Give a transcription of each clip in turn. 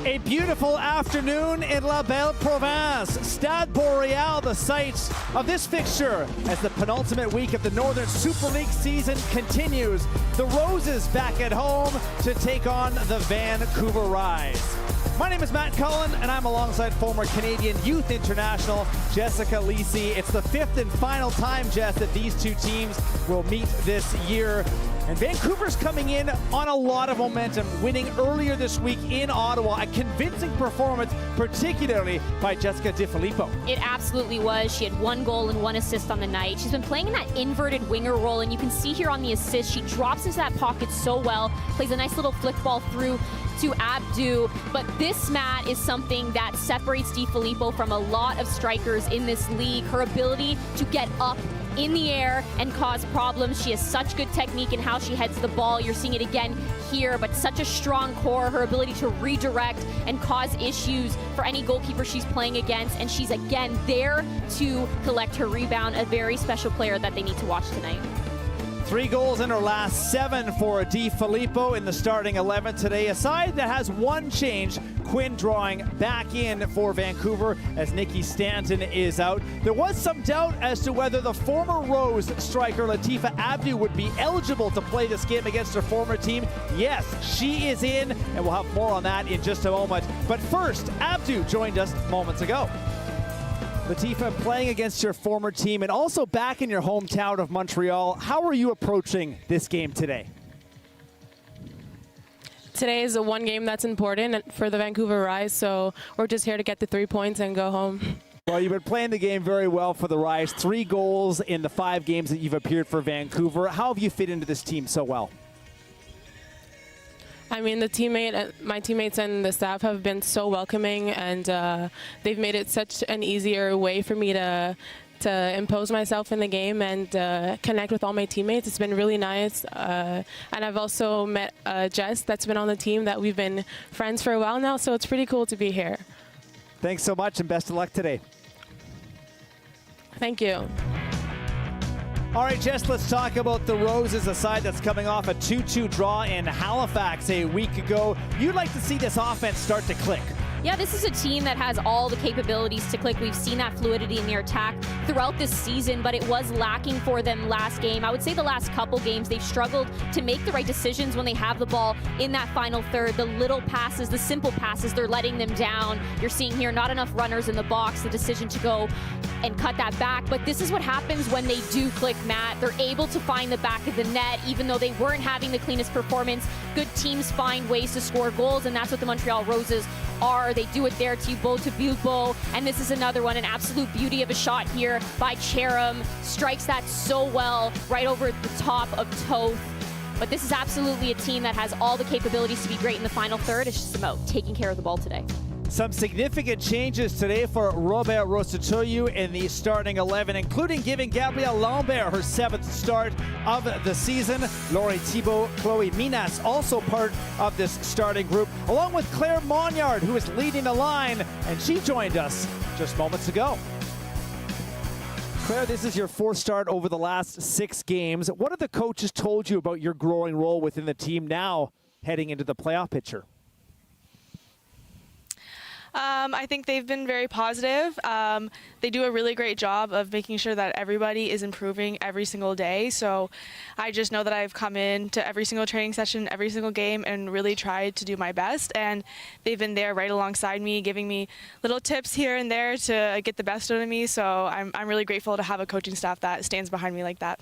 A beautiful afternoon in La Belle Province. Stade Boreal, the site of this fixture as the penultimate week of the Northern Super League season continues. The Roses back at home to take on the Vancouver Rise. My name is Matt Cullen, and I'm alongside former Canadian Youth International Jessica Lisi. It's the fifth and final time, Jess, that these two teams will meet this year. And Vancouver's coming in on a lot of momentum, winning earlier this week in Ottawa. A convincing performance, particularly by Jessica DiFilippo. It absolutely was. She had 1 goal and 1 assist on the night. She's been playing in that inverted winger role, and you can see here on the assist, she drops into that pocket so well, plays a nice little flick ball through to Abdu. But this, Matt, is something that separates DiFilippo from a lot of strikers in this league. Her ability to get up in the air and cause problems. She has such good technique in how she heads the ball. You're seeing it again here, but such a strong core, her ability to redirect and cause issues for any goalkeeper she's playing against. And she's again there to collect her rebound, a very special player that they need to watch tonight. 3 goals in her last 7 for DiFilippo in the starting 11 today. A side that has 1 change, Quinn drawing back in for Vancouver as Nikki Stanton is out. There was some doubt as to whether the former Rose striker Latifa Abdu would be eligible to play this game against her former team. Yes, she is in, and we'll have more on that in just a moment. But first, Abdu joined us moments ago. Latifa, playing against your former team and also back in your hometown of Montreal, how are you approaching this game today? Today is the one game that's important for the Vancouver Rise, so we're just here to get the 3 points and go home. Well, you've been playing the game very well for the Rise. 3 goals in the 5 games that you've appeared for Vancouver. How have you fit into this team so well? I mean, my teammates and the staff have been so welcoming, and they've made it such an easier way for me to impose myself in the game and connect with all my teammates. It's been really nice. And I've also met Jess that's been on the team that we've been friends for a while now, so it's pretty cool to be here. Thanks so much and best of luck today. Thank you. All right, Jess, let's talk about the Roses, a side that's coming off a 2-2 draw in Halifax a week ago. You'd like to see this offense start to click. Yeah, this is a team that has all the capabilities to click. We've seen that fluidity in their attack throughout this season, but it was lacking for them last game. I would say the last couple games, they've struggled to make the right decisions when they have the ball in that final third. The little passes, the simple passes, they're letting them down. You're seeing here not enough runners in the box, the decision to go and cut that back. But this is what happens when they do click, Matt. They're able to find the back of the net, even though they weren't having the cleanest performance. Good teams find ways to score goals, and that's what the Montreal Roses are. They do it there to Bilbo, and this is another one, an absolute beauty of a shot here by Cheram. Strikes that so well right over the top of Toth. But this is absolutely a team that has all the capabilities to be great in the final third. It's just about taking care of the ball today. Some significant changes today for Robert Rosatoyu in the starting 11, including giving Gabrielle Lambert her 7th start of the season. Laurie Thibault, Chloe Minas also part of this starting group, along with Claire Monyard, who is leading the line, and she joined us just moments ago. Claire, this is your 4th start over the last 6 games. What have the coaches told you about your growing role within the team now heading into the playoff picture? I think they've been very positive. They do a really great job of making sure that everybody is improving every single day. So I just know that I've come in to every single training session, every single game, and really tried to do my best. And they've been there right alongside me, giving me little tips here and there to get the best out of me. So I'm really grateful to have a coaching staff that stands behind me like that.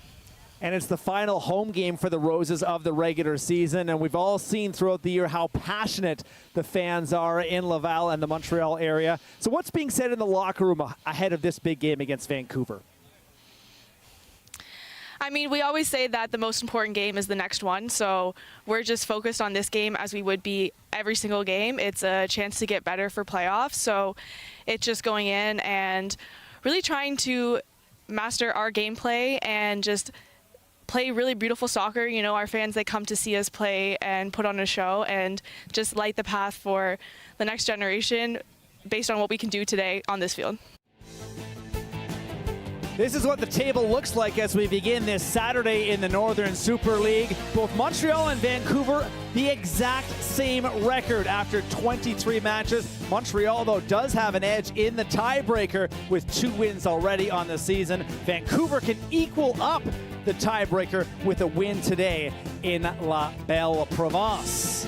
And it's the final home game for the Roses of the regular season, and we've all seen throughout the year how passionate the fans are in Laval and the Montreal area. So what's being said in the locker room ahead of this big game against Vancouver? I mean, we always say that the most important game is the next one, so we're just focused on this game as we would be every single game. It's a chance to get better for playoffs, so it's just going in and really trying to master our gameplay and just play really beautiful soccer. You know, our fans, they come to see us play and put on a show and just light the path for the next generation based on what we can do today on this field. This is what the table looks like as we begin this Saturday in the Northern Super League. Both Montreal and Vancouver, the exact same record after 23 matches. Montreal, though, does have an edge in the tiebreaker with 2 wins already on the season. Vancouver can equal up the tiebreaker with a win today in La Belle Province.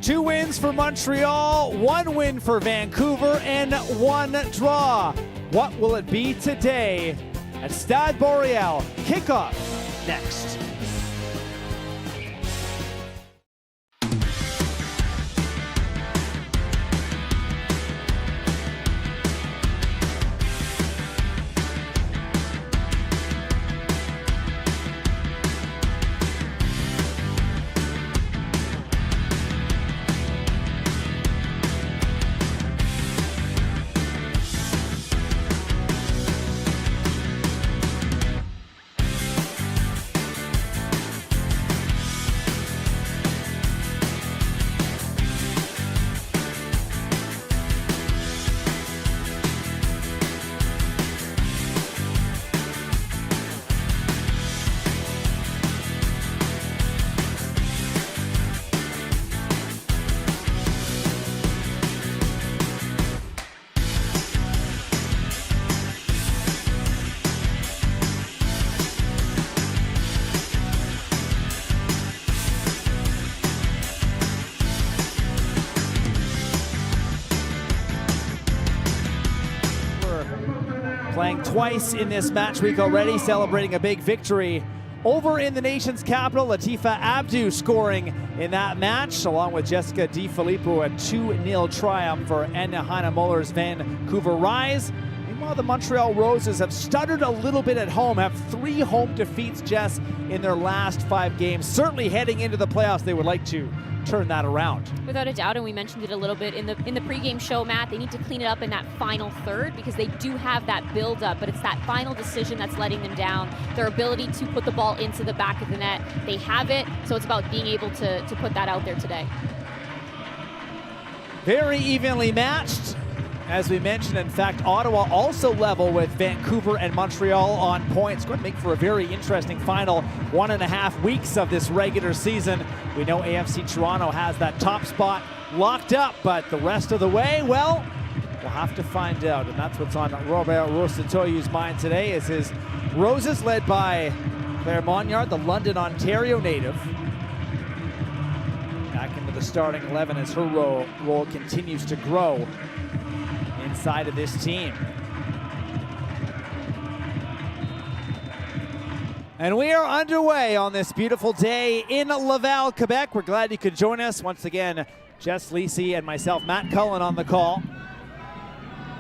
2 wins for Montreal, 1 win for Vancouver, and 1 draw. What will it be today at Stade Boreal? Kickoff next. Playing twice in this match week already, celebrating a big victory over in the nation's capital. Latifa Abdu scoring in that match, along with Jessica Di Filippo, a 2-0 triumph for Anna Heinemuller's Vancouver Rise. Meanwhile, the Montreal Roses have stuttered a little bit at home, have 3 home defeats, Jess, in their last 5 games. Certainly heading into the playoffs, they would like to turn that around. Without a doubt, and we mentioned it a little bit in the pregame show, Matt, they need to clean it up in that final third because they do have that build-up, but it's that final decision that's letting them down. Their ability to put the ball into the back of the net, they have it, so it's about being able to put that out there today. Very evenly matched. As we mentioned, in fact, Ottawa also level with Vancouver and Montreal on points. Going to make for a very interesting final 1.5 weeks of this regular season. We know AFC Toronto has that top spot locked up, but the rest of the way, well, we'll have to find out. And that's what's on Robert Rosatoyu's mind today, is his Roses led by Claire Monyard, the London, Ontario native. Back into the starting 11 as her role continues to grow inside of this team. And we are underway on this beautiful day in Laval, Quebec. We're glad you could join us. Once again, Jess Lisi and myself, Matt Cullen, on the call.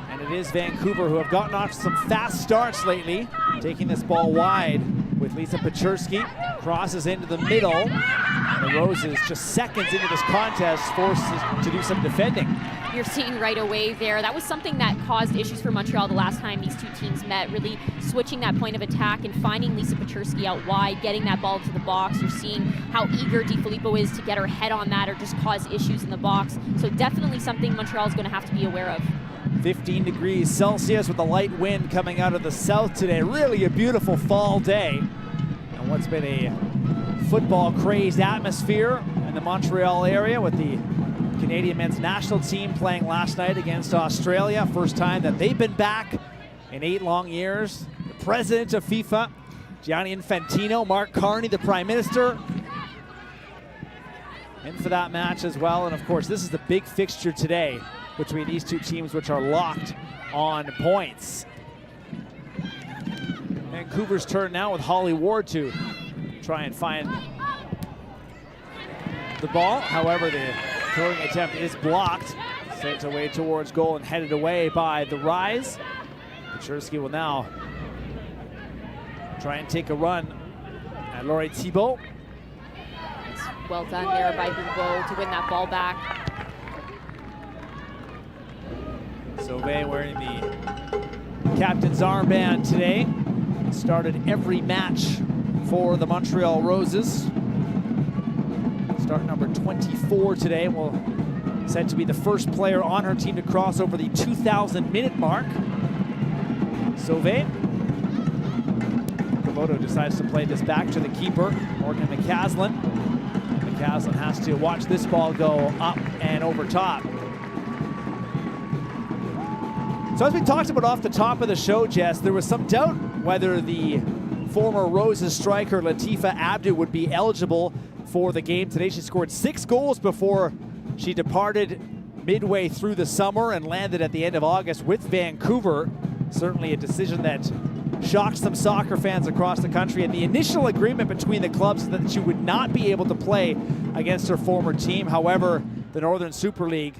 And it is Vancouver who have gotten off some fast starts lately, taking this ball wide with Lisa Peczurski. Crosses into the middle. And the Roses, just seconds into this contest, forced to do some defending. You're seeing right away there. That was something that caused issues for Montreal the last time these 2 teams met, really switching that point of attack and finding Lisa Peczurski out wide, getting that ball to the box. You're seeing how eager Di Filippo is to get her head on that or just cause issues in the box. So definitely something Montreal is going to have to be aware of. 15 degrees Celsius with a light wind coming out of the south today. Really a beautiful fall day. And what's been a football-crazed atmosphere in the Montreal area with the Canadian men's national team playing last night against Australia. First time that they've been back in 8 long years. The president of FIFA, Gianni Infantino, Mark Carney, the prime minister, in for that match as well. And of course, this is the big fixture today between these 2 teams, which are locked on points. Vancouver's turn now with Holly Ward to try and find the ball. However, the throwing attempt is blocked, sent away towards goal and headed away by the Rise. Peczurski will now try and take a run at Laurie Thibault. It's well done there by Thibault to win that ball back. Sauvé wearing the captain's armband today. Started every match for the Montreal Roses. Start number 24 today. Will said to be the first player on her team to cross over the 2,000 minute mark. Sauvé. Okamoto decides to play this back to the keeper, Morgan McCaslin. McCaslin has to watch this ball go up and over top. So as we talked about off the top of the show, Jess, there was some doubt whether the former Roses striker Latifa Abdu would be eligible for the game today. She scored 6 goals before she departed midway through the summer and landed at the end of August with Vancouver. Certainly a decision that shocked some soccer fans across the country, and the initial agreement between the clubs that she would not be able to play against her former team. However, the Northern Super League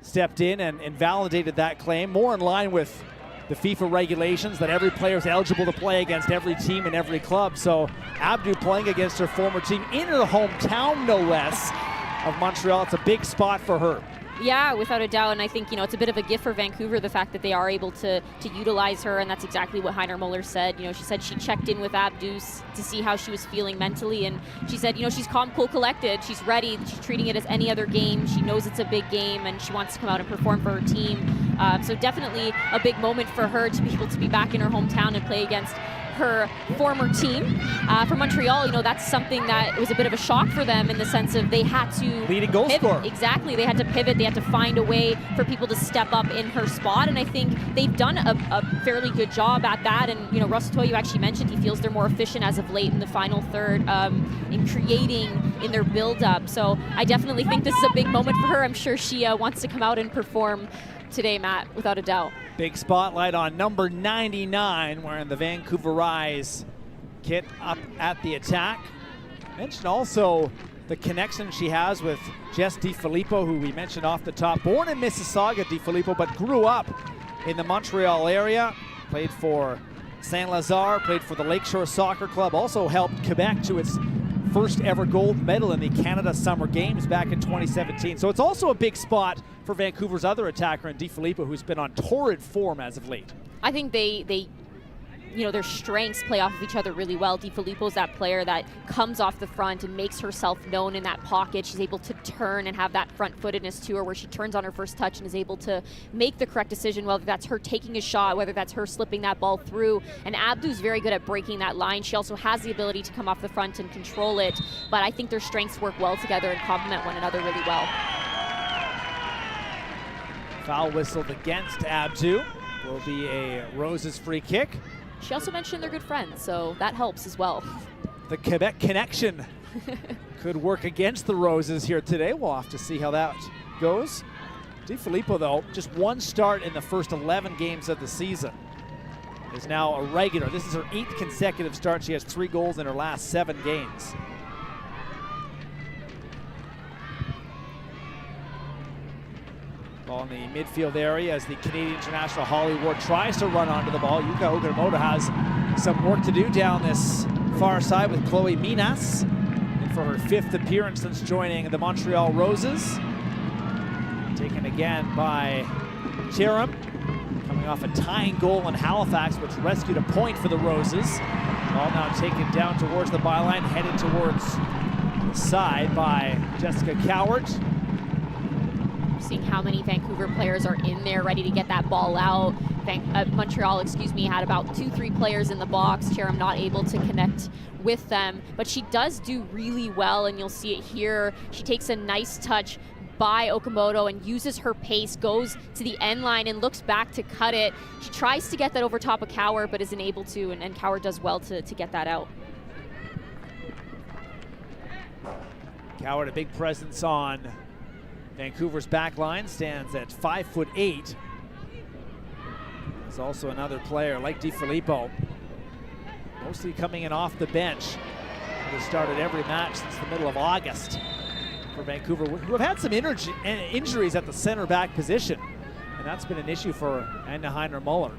stepped in and invalidated that claim, more in line with the FIFA regulations that every player is eligible to play against every team and every club. So Abdu playing against her former team in her hometown, no less, of Montreal. It's a big spot for her. Yeah, without a doubt, and I think, it's a bit of a gift for Vancouver, the fact that they are able to utilize her, and that's exactly what Heiner Muller said. She said she checked in with Abdu to see how she was feeling mentally, and she said, she's calm, cool, collected, she's ready, she's treating it as any other game, she knows it's a big game, and she wants to come out and perform for her team. So definitely a big moment for her to be able to be back in her hometown and play against her former team. For Montreal, that's something that was a bit of a shock for them in the sense of they had to leading goal scorer. Exactly, they had to pivot, they had to find a way for people to step up in her spot, and I think they've done a fairly good job at that. And Russ Toy, you actually mentioned he feels they're more efficient as of late in the final third in creating in their build-up. So I definitely think this is a big moment for her. I'm sure she wants to come out and perform today, Matt, without a doubt. Big spotlight on number 99, wearing the Vancouver Rise kit up at the attack. Mentioned also the connection she has with Jess DiFilippo, who we mentioned off the top. Born in Mississauga, DiFilippo, but grew up in the Montreal area. Played for Saint-Lazare, played for the Lakeshore Soccer Club, also helped Quebec to its first ever gold medal in the Canada Summer Games back in 2017. So it's also a big spot for Vancouver's other attacker in DiFilippo, who's been on torrid form as of late. I think they their strengths play off of each other really well. DiFilippo's that player that comes off the front and makes herself known in that pocket. She's able to turn and have that front-footedness to her where she turns on her first touch and is able to make the correct decision, whether that's her taking a shot, whether that's her slipping that ball through. And Abdu's very good at breaking that line. She also has the ability to come off the front and control it, but I think their strengths work well together and complement one another really well. Foul whistled against Abdu. Will be a Roses free kick. She also mentioned they're good friends, so that helps as well. The Quebec connection could work against the Roses here today. We'll have to see how that goes. DiFilippo, though, just one start in the first 11 games of the season. Is now a regular. This is her 8th consecutive start. She has 3 goals in her last 7 games. Ball in the midfield area as the Canadian international Holly Ward tries to run onto the ball. Yuka Okamoto has some work to do down this far side with Chloe Minas. And for her 5th appearance since joining the Montreal Roses. Taken again by Cheram, coming off a tying goal in Halifax, which rescued a point for the Roses. Ball now taken down towards the byline, headed towards the side by Jessica Cowart. Seeing how many Vancouver players are in there ready to get that ball out. Montreal, had about 2-3 players in the box. Cheram not able to connect with them, but she does do really well, and you'll see it here. She takes a nice touch by Okamoto and uses her pace, goes to the end line and looks back to cut it. She tries to get that over top of Cowart, but isn't able to, and Cowart does well to get that out. Cowart, a big presence on Vancouver's back line, stands at 5'8". There's also another player like DiFilippo, mostly coming in off the bench. Who started every match since the middle of August for Vancouver, who have had some injuries at the center back position, and that's been an issue for Anna Heiner Muller.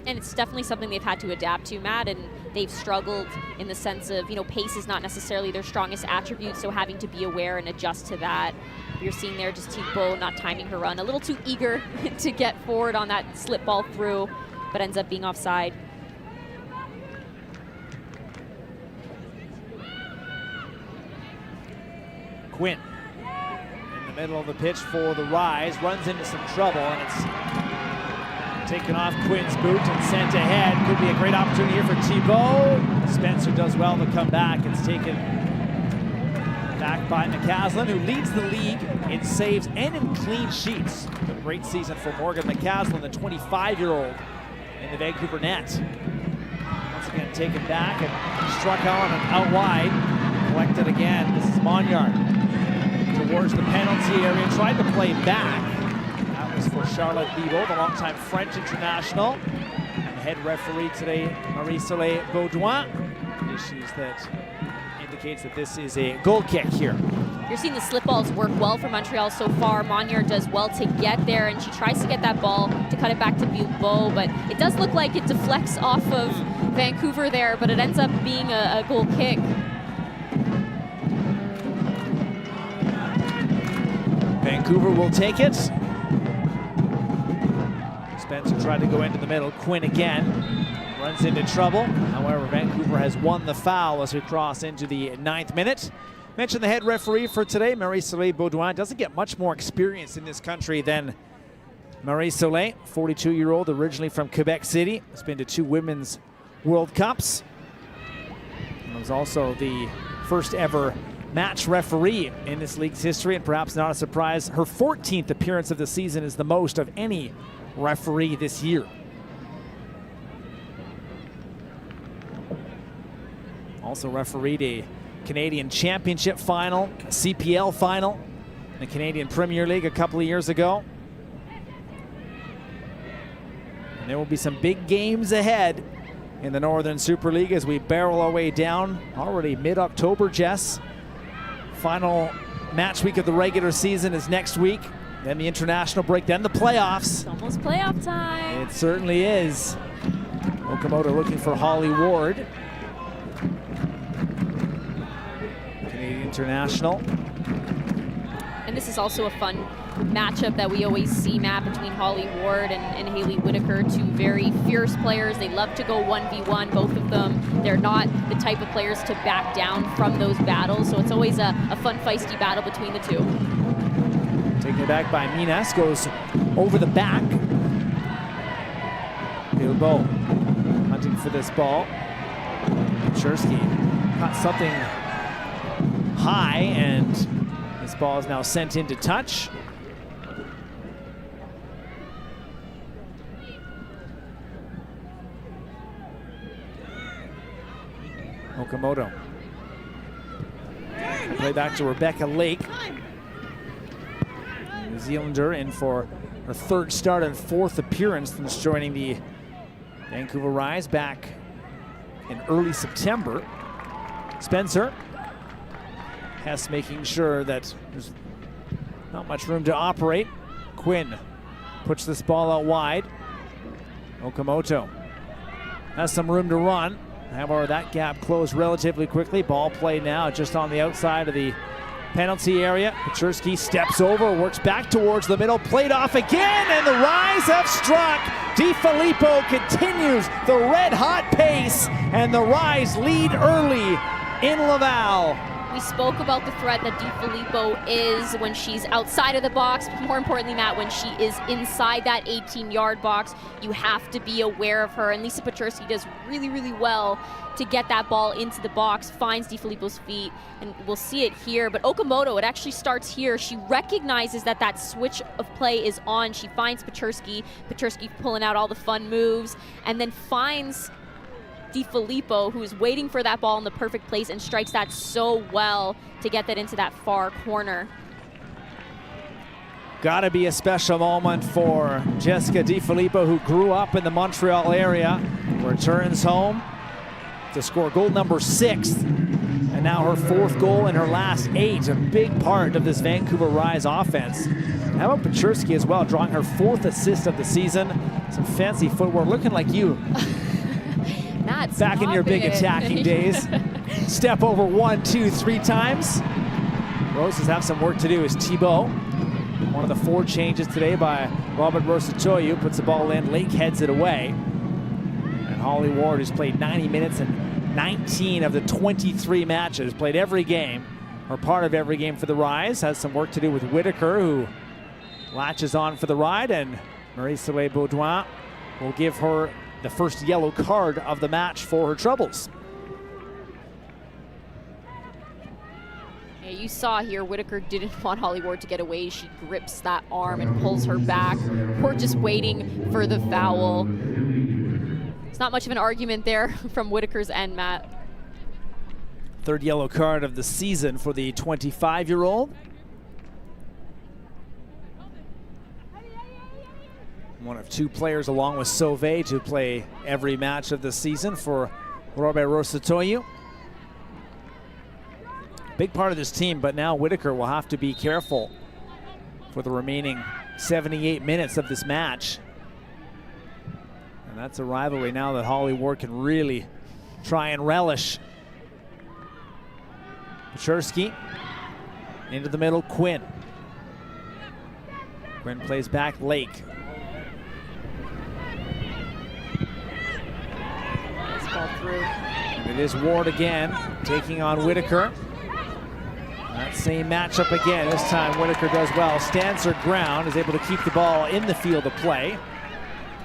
And it's definitely something they've had to adapt to, Matt, and they've struggled in the sense of, pace is not necessarily their strongest attribute, so having to be aware and adjust to that. You're seeing there just Thibault not timing her run, a little too eager to get forward on that slip ball through, but ends up being offside. Quinn in the middle of the pitch for the Rise, runs into some trouble, and it's Taken off Quinn's boot and sent ahead. Could be a great opportunity here for Thibault. Spencer does well to come back. It's taken back by McCaslin, who leads the league in saves and in clean sheets. A great season for Morgan McCaslin, the 25-year-old in the Vancouver net. Once again taken back and struck on and out wide. Collected again. This is Monyard towards the penalty area. Tried to play back. That was for Charlotte Bibeau, the longtime French international. And the head referee today, Marie-Soleil Baudouin, issues that indicates that this is a goal kick here. You're seeing the slip balls work well for Montreal so far. Monyard does well to get there, and she tries to get that ball to cut it back to Bibeau, but it does look like it deflects off of Vancouver there, but it ends up being a goal kick. Vancouver will take it. Spencer tried to go into the middle. Quinn again runs into trouble. However, Vancouver has won the foul as we cross into the 9th minute. Mentioned the head referee for today, Marie-Soleil Baudouin. Doesn't get much more experience in this country than Marie-Soleil, 42-year-old, originally from Quebec City. Has been to 2 Women's World Cups. And was also the first ever match referee in this league's history, and perhaps not a surprise, her 14th appearance of the season is the most of any referee this year. Also refereed a Canadian Championship final, a CPL final, in the Canadian Premier League a couple of years ago. And there will be some big games ahead in the Northern Super League as we barrel our way down. Already mid-October, Jess. Final match week of the regular season is next week. Then the international break, then the playoffs. It's almost playoff time. It certainly is. Okamoto looking for Holly Ward. Canadian international. And this is also a fun matchup that we always see, Matt, between Holly Ward and Haley Whitaker, 2 very fierce players. They love to go 1v1, both of them. They're not the type of players to back down from those battles, so it's always a fun, feisty battle between the 2. Taken back by Minas, goes over the back. Bilbao hunting for this ball. Chersky caught something high, and this ball is now sent into touch. Okamoto. Play back to Rebecca Lake. New Zealander in for her 3rd start and 4th appearance since joining the Vancouver Rise back in early September. Spencer. Hess making sure that there's not much room to operate. Quinn puts this ball out wide. Okamoto has some room to run. However, that gap closed relatively quickly. Ball play now just on the outside of the penalty area. Pechersky steps over, works back towards the middle, played off again, and the Rise have struck. DiFilippo continues the red-hot pace, and the Rise lead early in Laval. We spoke about the threat that DiFilippo is when she's outside of the box. More importantly, Matt, when she is inside that 18-yard box, you have to be aware of her. And Lisa Pechersky does really, really well to get that ball into the box, finds DiFilippo's feet, and we'll see it here. But Okamoto, it actually starts here. She recognizes that that switch of play is on. She finds Pechersky pulling out all the fun moves, and then finds DiFilippo, who is waiting for that ball in the perfect place and strikes that so well to get that into that far corner. Gotta be a special moment for Jessica DiFilippo, who grew up in the Montreal area, returns home to score goal number 6, and now her 4th goal in her last 8, a big part of this Vancouver Rise offense. How about Pechersky as well, drawing her 4th assist of the season. Some fancy footwork, looking like you. Back in your big attacking days. Step over 1, 2, 3 times. Roses have some work to do as Thibault. One of the 4 changes today by Robert Rosatoyu puts the ball in, Lake heads it away. And Holly Ward, who's played 90 minutes in 19 of the 23 matches, played every game, or part of every game for the Rise, has some work to do with Whitaker, who latches on for the ride, and Marie-Soleil Baudouin will give her the first yellow card of the match for her troubles. Yeah, you saw here, Whitaker didn't want Holly Ward to get away. She grips that arm and pulls her back. We're just waiting for the foul. It's not much of an argument there from Whitaker's end, Matt. Third yellow card of the season for the 25-year-old. One of two players along with Sauvé to play every match of the season for Robert Rosatoyu. Big part of this team, but now Whitaker will have to be careful for the remaining 78 minutes of this match. And that's a rivalry now that Holly Ward can really try and relish. Pechersky into the middle, Quinn. Quinn plays back, Lake. Nice ball through. And it is Ward again, taking on Whitaker. That same matchup again. This time Whitaker does well, stands her ground, is able to keep the ball in the field of play.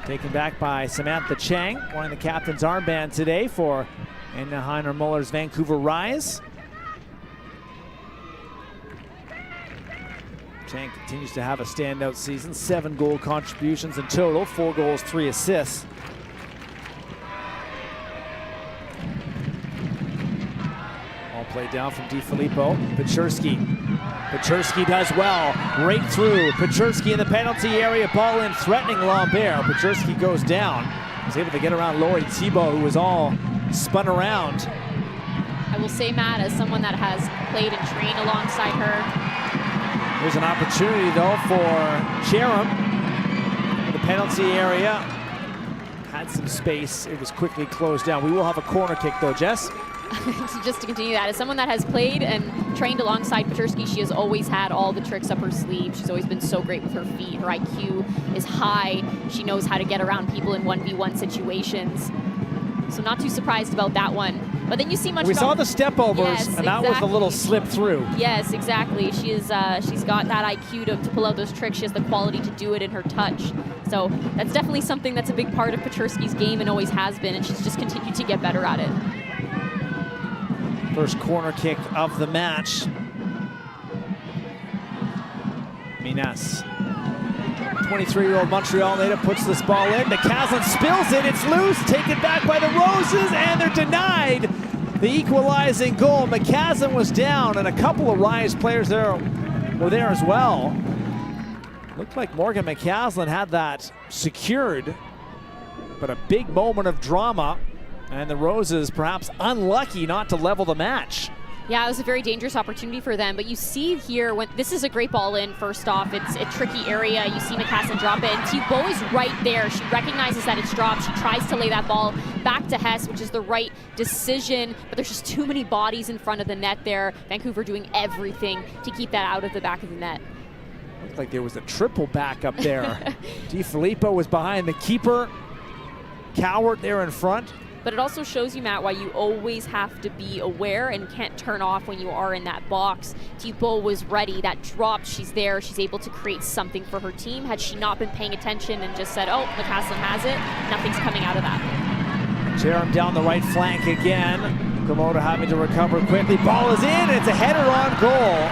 Taken back by Samantha Chang, wearing the captain's armband today for Anna Heiner-Muller's Vancouver Rise. Chang continues to have a standout season, 7 goal contributions in total, 4 goals, 3 assists. Play down from DiFilippo. Pechersky does well. Right through. Pechersky in the penalty area. Ball in, threatening Lambert. Pechersky goes down. He's able to get around Laurie Thibault, who was all spun around. I will say, Matt, as someone that has played and trained alongside her. There's an opportunity, though, for Cheram in the penalty area. Had some space. It was quickly closed down. We will have a corner kick, though, Jess. Just to continue that, as someone that has played and trained alongside Pechersky, she has always had all the tricks up her sleeve. She's always been so great with her feet. Her IQ is high. She knows how to get around people in 1v1 situations. So not too surprised about that one. But then you see Montreal. We saw the step overs, yes, and that was a little slip through. Yes, exactly. She's got that IQ to pull out those tricks. She has the quality to do it in her touch. So that's definitely something that's a big part of Pechersky's game and always has been, and she's just continued to get better at it. First corner kick of the match. Minas. 23-year-old Montreal native puts this ball in. McCaslin spills it. It's loose. Taken back by the Roses, and they're denied the equalizing goal. McCaslin was down, and a couple of Rise players there were there as well. Looked like Morgan McCaslin had that secured, but a big moment of drama. And the Roses perhaps unlucky not to level the match. Yeah, it was a very dangerous opportunity for them, but you see here, when this is a great ball in, first off, it's a tricky area. You see McCaslin drop it, and Thibault is right there. She recognizes that it's dropped. She tries to lay that ball back to Hess, which is the right decision, but there's just too many bodies in front of the net there. Vancouver doing everything to keep that out of the back of the net. Looked like there was a triple back up there. DiFilippo was behind the keeper. Cowart there in front. But it also shows you, Matt, why you always have to be aware and can't turn off when you are in that box. Thibault was ready. That dropped. She's there. She's able to create something for her team. Had she not been paying attention and just said, oh, McCaslin has it, nothing's coming out of that. Jerem down the right flank again. Komodo having to recover quickly. Ball is in, and it's a header on goal.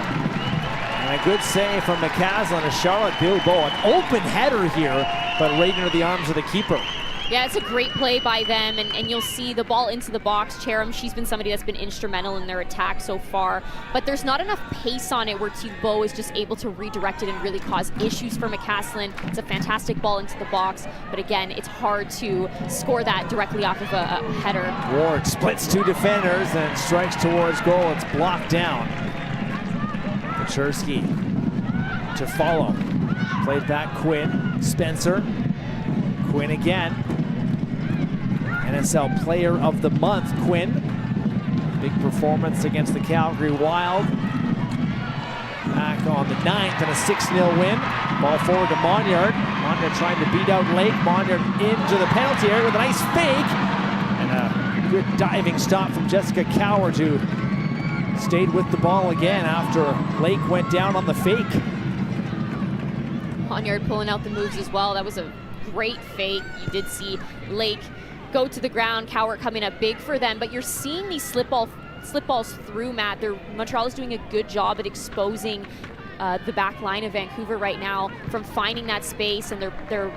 And a good save from McCaslin as Charlotte Bilbao. An open header here, but right into the arms of the keeper. Yeah, it's a great play by them, and you'll see the ball into the box. Cheram, she's been somebody that's been instrumental in their attack so far, but there's not enough pace on it where Thibault is just able to redirect it and really cause issues for McCaslin. It's a fantastic ball into the box, but again, it's hard to score that directly off of a header. Ward splits two defenders and strikes towards goal. It's blocked down. Pechersky to follow. Played back Quinn. Spencer. Quinn again. NSL Player of the Month, Quinn. Big performance against the Calgary Wild. Back on the 9th and a 6-0 win. Ball forward to Monyard. Monyard trying to beat out Lake. Monyard into the penalty area with a nice fake. And a good diving stop from Jessica Coward, who stayed with the ball again after Lake went down on the fake. Monyard pulling out the moves as well. That was a great fake. You did see Lake go to the ground, Cowart coming up big for them, but you're seeing these slip balls through, Matt. Montreal is doing a good job at exposing the back line of Vancouver right now from finding that space, and their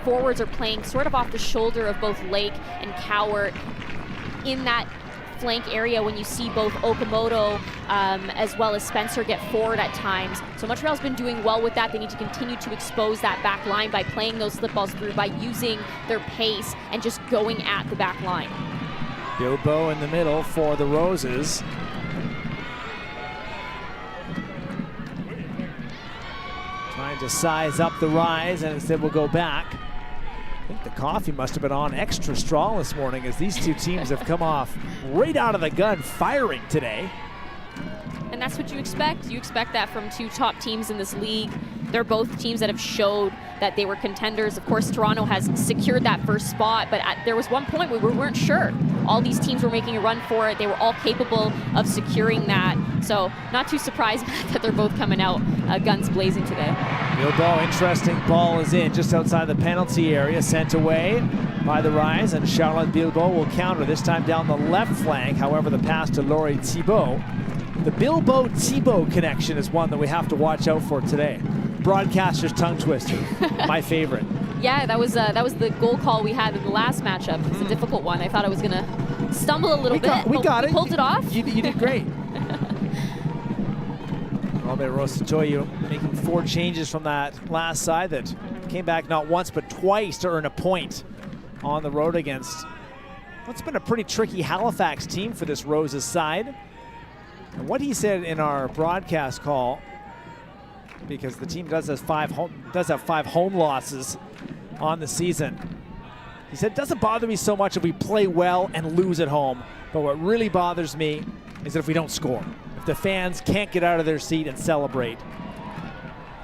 forwards are playing sort of off the shoulder of both Lake and Cowart in that flank area when you see both Okamoto as well as Spencer get forward at times. So Montreal's been doing well with that. They need to continue to expose that back line by playing those slip balls through, by using their pace and just going at the back line. Bilbo in the middle for the Roses. Trying to size up the Rise, and instead we'll go back. I think the coffee must have been on extra strong this morning, as these two teams have come off right out of the gun firing today. And that's what you expect. You expect that from two top teams in this league. They're both teams that have showed that they were contenders. Of course, Toronto has secured that first spot, but there was one point where we weren't sure. All these teams were making a run for it. They were all capable of securing that. So not too surprised that they're both coming out guns blazing today. Bilbo, interesting ball is in just outside the penalty area, sent away by the Rise, and Charlotte Bilbo will counter, this time down the left flank. However, the pass to Laurie Thibault. The Bilbo-Thibault connection is one that we have to watch out for today. Broadcaster's tongue twister, my favorite. Yeah, that was the goal call we had in the last matchup. It was a difficult one. I thought I was going to stumble a little bit. We got it. Pulled it off. You did great. Robert Rosatoyu making 4 changes from that last side that came back not once but twice to earn a point on the road against what's been a pretty tricky Halifax team for this Roses side. And what he said in our broadcast call, because the team does have 5 home losses on the season. He said, it doesn't bother me so much if we play well and lose at home, but what really bothers me is that if we don't score, if the fans can't get out of their seat and celebrate.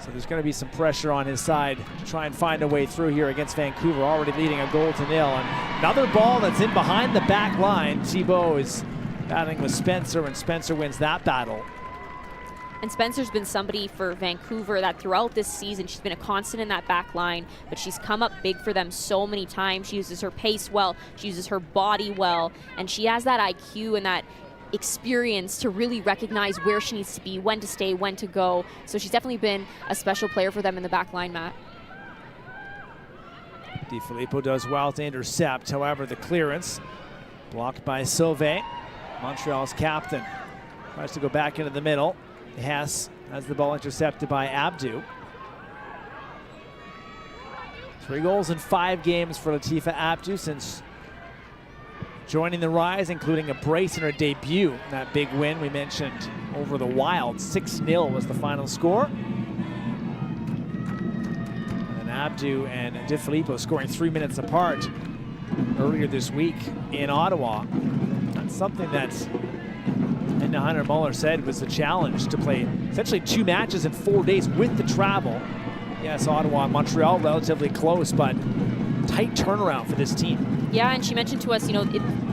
So there's going to be some pressure on his side to try and find a way through here against Vancouver, already leading 1-0. And another ball that's in behind the back line. Thibault is battling with Spencer, and Spencer wins that battle. And Spencer's been somebody for Vancouver that throughout this season, she's been a constant in that back line, but she's come up big for them so many times. She uses her pace well, she uses her body well, and she has that IQ and that experience to really recognize where she needs to be, when to stay, when to go. So she's definitely been a special player for them in the back line, Matt. DiFilippo does well to intercept. However, the clearance blocked by Sauvé. Montreal's captain tries to go back into the middle. Hess has the ball intercepted by Abdu. 3 goals in 5 games for Latifa Abdu since joining the Rise, including a brace in her debut. That big win we mentioned over the Wild. 6-0 was the final score. And Abdu and DiFilippo scoring 3 minutes apart earlier this week in Ottawa. That's something that's Hunter Muller said was a challenge, to play essentially 2 matches in 4 days with the travel. Yes, Ottawa and Montreal relatively close, but tight turnaround for this team. Yeah, and she mentioned to us, you know,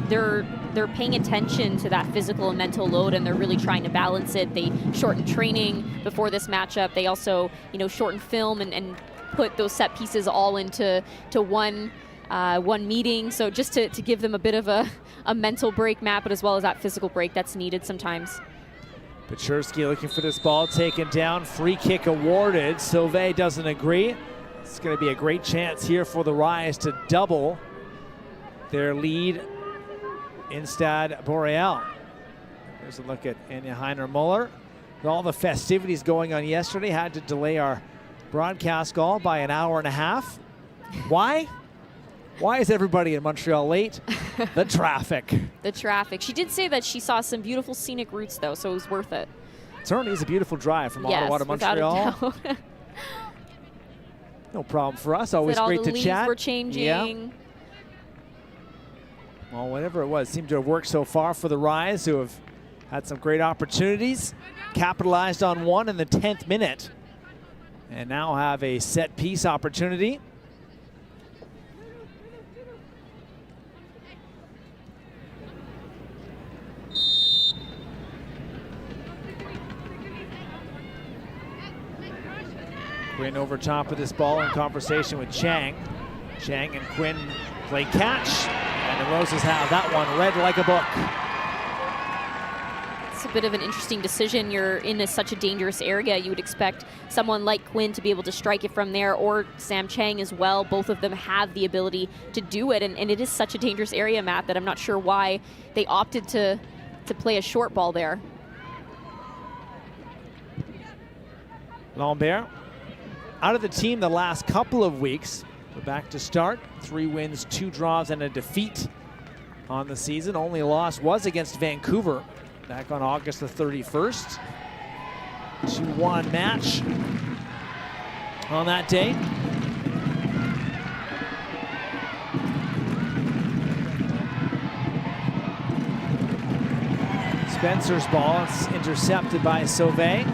they're paying attention to that physical and mental load, and they're really trying to balance it. They shortened training before this matchup. They also, you know, shortened film and put those set pieces all into one meeting. So just to give them a bit of a mental break, Matt, but as well as that physical break that's needed sometimes. Pechersky looking for this ball taken down. Free kick awarded. Sauvé doesn't agree. It's going to be a great chance here for the Rise to double their lead in Stade Boreal. Here's a look at Anya Heiner-Muller. With all the festivities going on yesterday, had to delay our broadcast call by an hour and a half. Why? Why is everybody in Montreal late? The traffic. The traffic. She did say that she saw some beautiful scenic routes, though, so it was worth it. Certainly is a beautiful drive from Ottawa to Montreal. Without a doubt. No problem for us. Always great to chat. All the leaves were changing. Yeah. Well, whatever it was, seemed to have worked so far for the Rise, who have had some great opportunities, capitalized on one in the 10th minute, and now have a set piece opportunity. Quinn over top of this ball in conversation with Chang. Chang and Quinn play catch, and the Roses have that one read like a book. It's a bit of an interesting decision. You're in such a dangerous area. You would expect someone like Quinn to be able to strike it from there, or Sam Chang as well. Both of them have the ability to do it, and it is such a dangerous area, Matt, that I'm not sure why they opted to play a short ball there. Lambert out of the team the last couple of weeks. We're back to start. 3 wins, 2 draws, and a defeat on the season. Only loss was against Vancouver back on August the 31st. 2-1 match on that day. Spencer's ball, it's intercepted by Sauvé.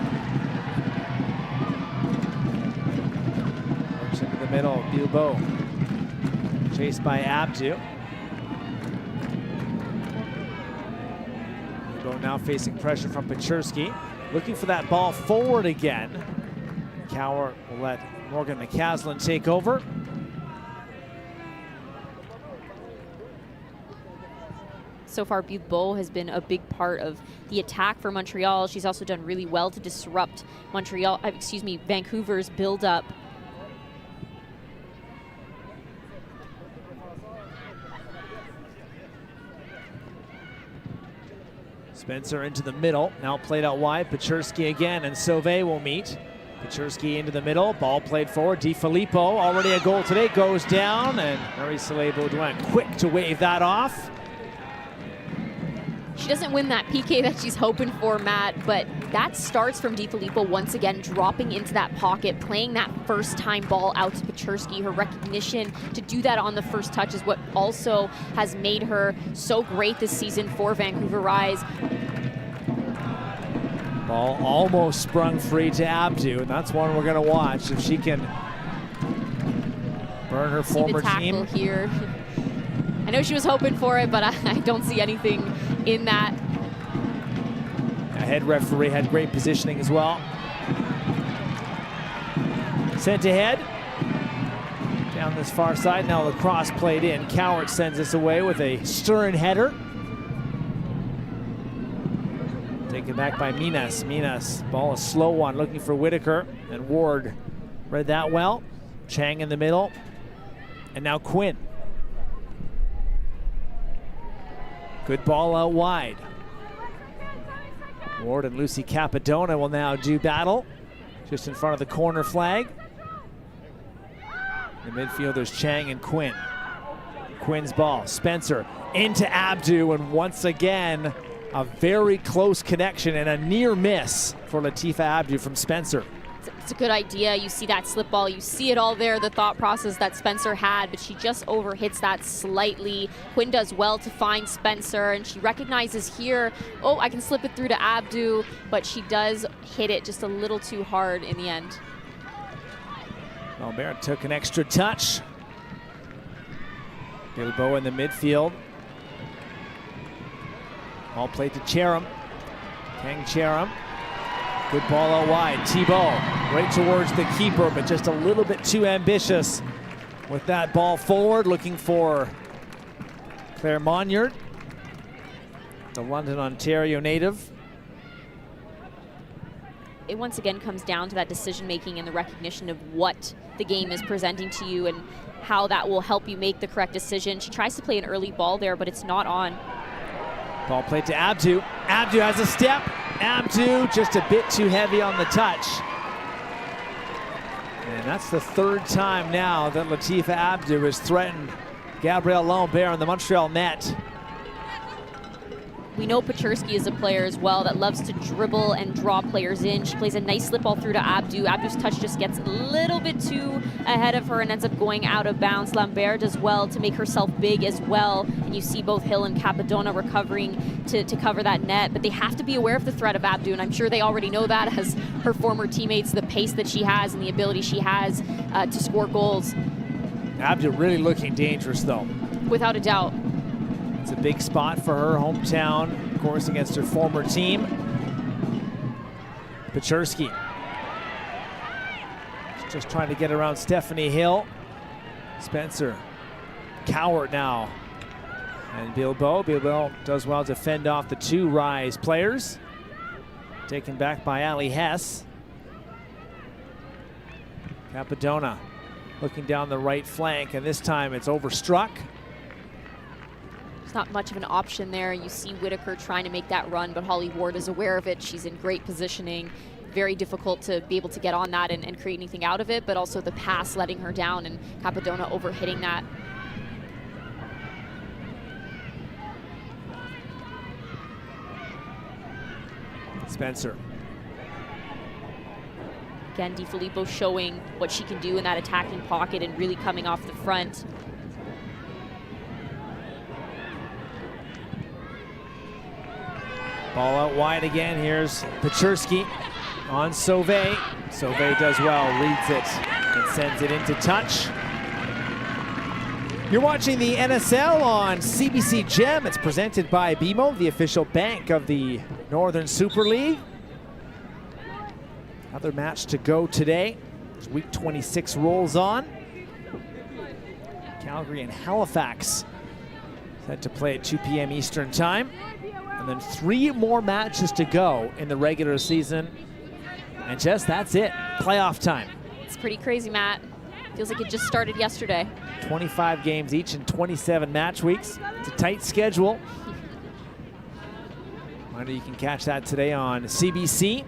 Works into the middle, Bilbao. Chased by Abdu. Bilbao now facing pressure from Peczerski. Looking for that ball forward again. Cowher will let Morgan McCaslin take over. So far, Bilbao has been a big part of the attack for Montreal. She's also done really well to disrupt Vancouver's build-up. Spencer into the middle, now played out wide. Peczerski again, and Sauvé will meet. Peczerski into the middle, ball played forward. Di Filippo, already a goal today, goes down, and Marie-Soleil Baudouin quick to wave that off. She doesn't win that PK that she's hoping for, Matt, but that starts from Di Filippo once again dropping into that pocket, playing that first-time ball out to Peczerski. Her recognition to do that on the first touch is what also has made her so great this season for Vancouver Rise. Ball almost sprung free to Abdu, and that's one we're going to watch if she can burn her former team here. I know she was hoping for it, but I don't see anything in that. The head referee had great positioning as well. Sent ahead. Down this far side, now lacrosse played in. Cowher sends us away with a stern header. Taken back by Minas. Minas, ball a slow one, looking for Whitaker, and Ward read that well. Chang in the middle, and now Quinn. Good ball out wide. Ward and Lucy Capadona will now do battle just in front of the corner flag. The midfielders Chang and Quinn. Quinn's ball, Spencer into Abdu, and once again a very close connection and a near miss for Latifa Abdu from Spencer. It's a good idea. You see that slip ball, you see it all there, the thought process that Spencer had, but she just overhits that slightly. Quinn does well to find Spencer, and she recognizes here, oh, I can slip it through to Abdu, but she does hit it just a little too hard in the end. Lambert took an extra touch. Bilbao in the midfield. All played to Cheram. Kang Cheram. Good ball out wide. Thibault right towards the keeper, but just a little bit too ambitious with that ball forward, looking for Claire Monyard, the London, Ontario native. It once again comes down to that decision making and the recognition of what the game is presenting to you and how that will help you make the correct decision. She tries to play an early ball there, but it's not on. Ball played to Abdu. Abdu has a step. Abdu just a bit too heavy on the touch. And that's the third time now that Latifa Abdu has threatened Gabrielle Lambert on the Montreal net. We know Peczerski is a player as well that loves to dribble and draw players in. She plays a nice slip ball through to Abdu. Abdu's touch just gets a little bit too ahead of her and ends up going out of bounds. Lambert does well to make herself big as well. And you see both Hill and Capadona recovering to cover that net. But they have to be aware of the threat of Abdu, and I'm sure they already know that as her former teammates, the pace that she has and the ability she has to score goals. Abdu really looking dangerous though. Without a doubt. It's a big spot for her hometown, of course, against her former team. Peczerski just trying to get around Stephanie Hill. Spencer, Coward now. And Bilbao does well to fend off the two Rise players. Taken back by Ali Hess. Capadona looking down the right flank, and this time it's overstruck. There's not much of an option there. You see Whitaker trying to make that run, but Holly Ward is aware of it. She's in great positioning. Very difficult to be able to get on that and create anything out of it, but also the pass letting her down and Capadona overhitting that. Spencer. Again, DiFilippo showing what she can do in that attacking pocket and really coming off the front. Ball out wide again. Here's Peczerski on Sauvé. Sauvé does well, reads it, and sends it into touch. You're watching the NSL on CBC Gem. It's presented by BMO, the official bank of the Northern Super League. Another match to go today as week 26 rolls on. Calgary and Halifax set to play at 2 p.m. Eastern time. And then 3 more matches to go in the regular season. And that's it, playoff time. It's pretty crazy, Matt. Feels like it just started yesterday. 25 games each in 27 match weeks. It's a tight schedule. Reminder, you can catch that today on CBC.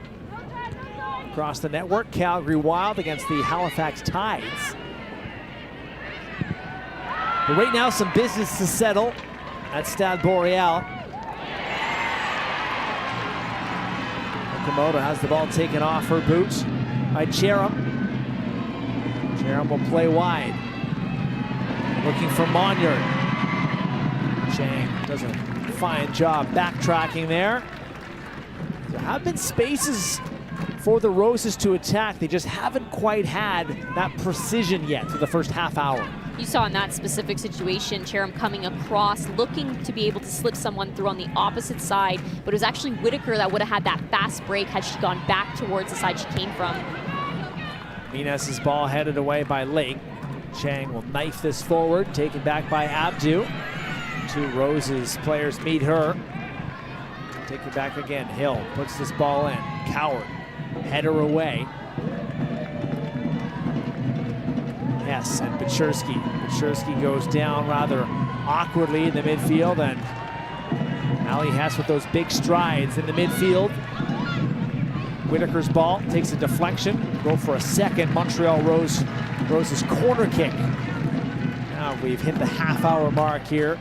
Across the network, Calgary Wild against the Halifax Tides. But right now, some business to settle at Stade Boreal. Okamoto has the ball taken off her boot by Cheram. Cheram will play wide. Looking for Monyard. Chang does a fine job backtracking there. There have been spaces for the Roses to attack. They just haven't quite had that precision yet for the first half hour. You saw in that specific situation, Cheram coming across, looking to be able to slip someone through on the opposite side, but it was actually Whitaker that would have had that fast break had she gone back towards the side she came from. Minas' ball headed away by Lake. Chang will knife this forward, taken back by Abdu. 2 Roses players meet her. Take it back again. Hill puts this ball in. Coward, header away. Hess and Peczerski. Peczerski goes down rather awkwardly in the midfield, and Ali Hess with those big strides in the midfield. Whitaker's ball takes a deflection. Go for a second Montreal Rose's corner kick. Now we've hit the half-hour mark here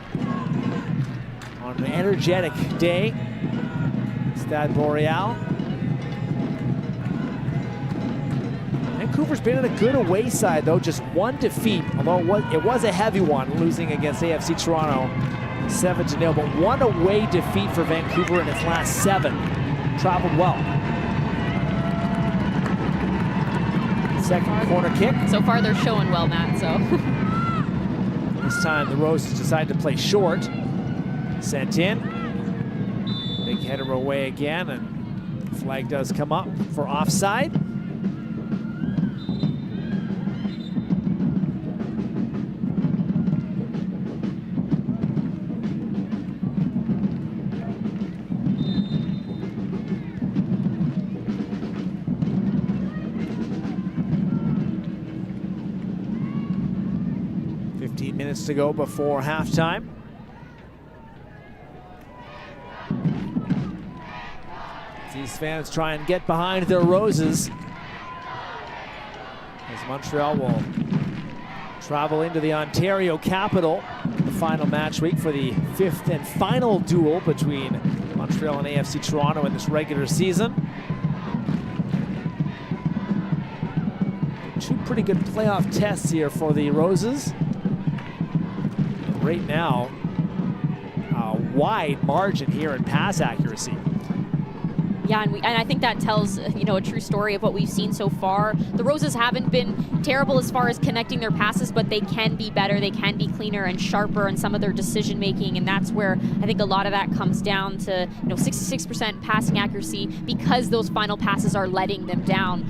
on an energetic day. Stade Boreal. Vancouver's been in a good away side, though. Just 1 defeat, although it was a heavy one, losing against AFC Toronto 7-0. But 1 away defeat for Vancouver in its last 7. Traveled well. Second corner kick. So far, they're showing well, Matt, so. This time, the Roses decide to play short. Sent in. Big header away again, and the flag does come up for offside. Minutes to go before halftime. These fans try and get behind their Roses as Montreal will travel into the Ontario capital the final match week for the 5th and final duel between Montreal and AFC Toronto in this regular season. 2 pretty good playoff tests here for the Roses. Right now, a wide margin here in pass accuracy. Yeah, and I think that tells, a true story of what we've seen so far. The Roses haven't been terrible as far as connecting their passes, but they can be better. They can be cleaner and sharper in some of their decision making, and that's where I think a lot of that comes down to 66% passing accuracy because those final passes are letting them down.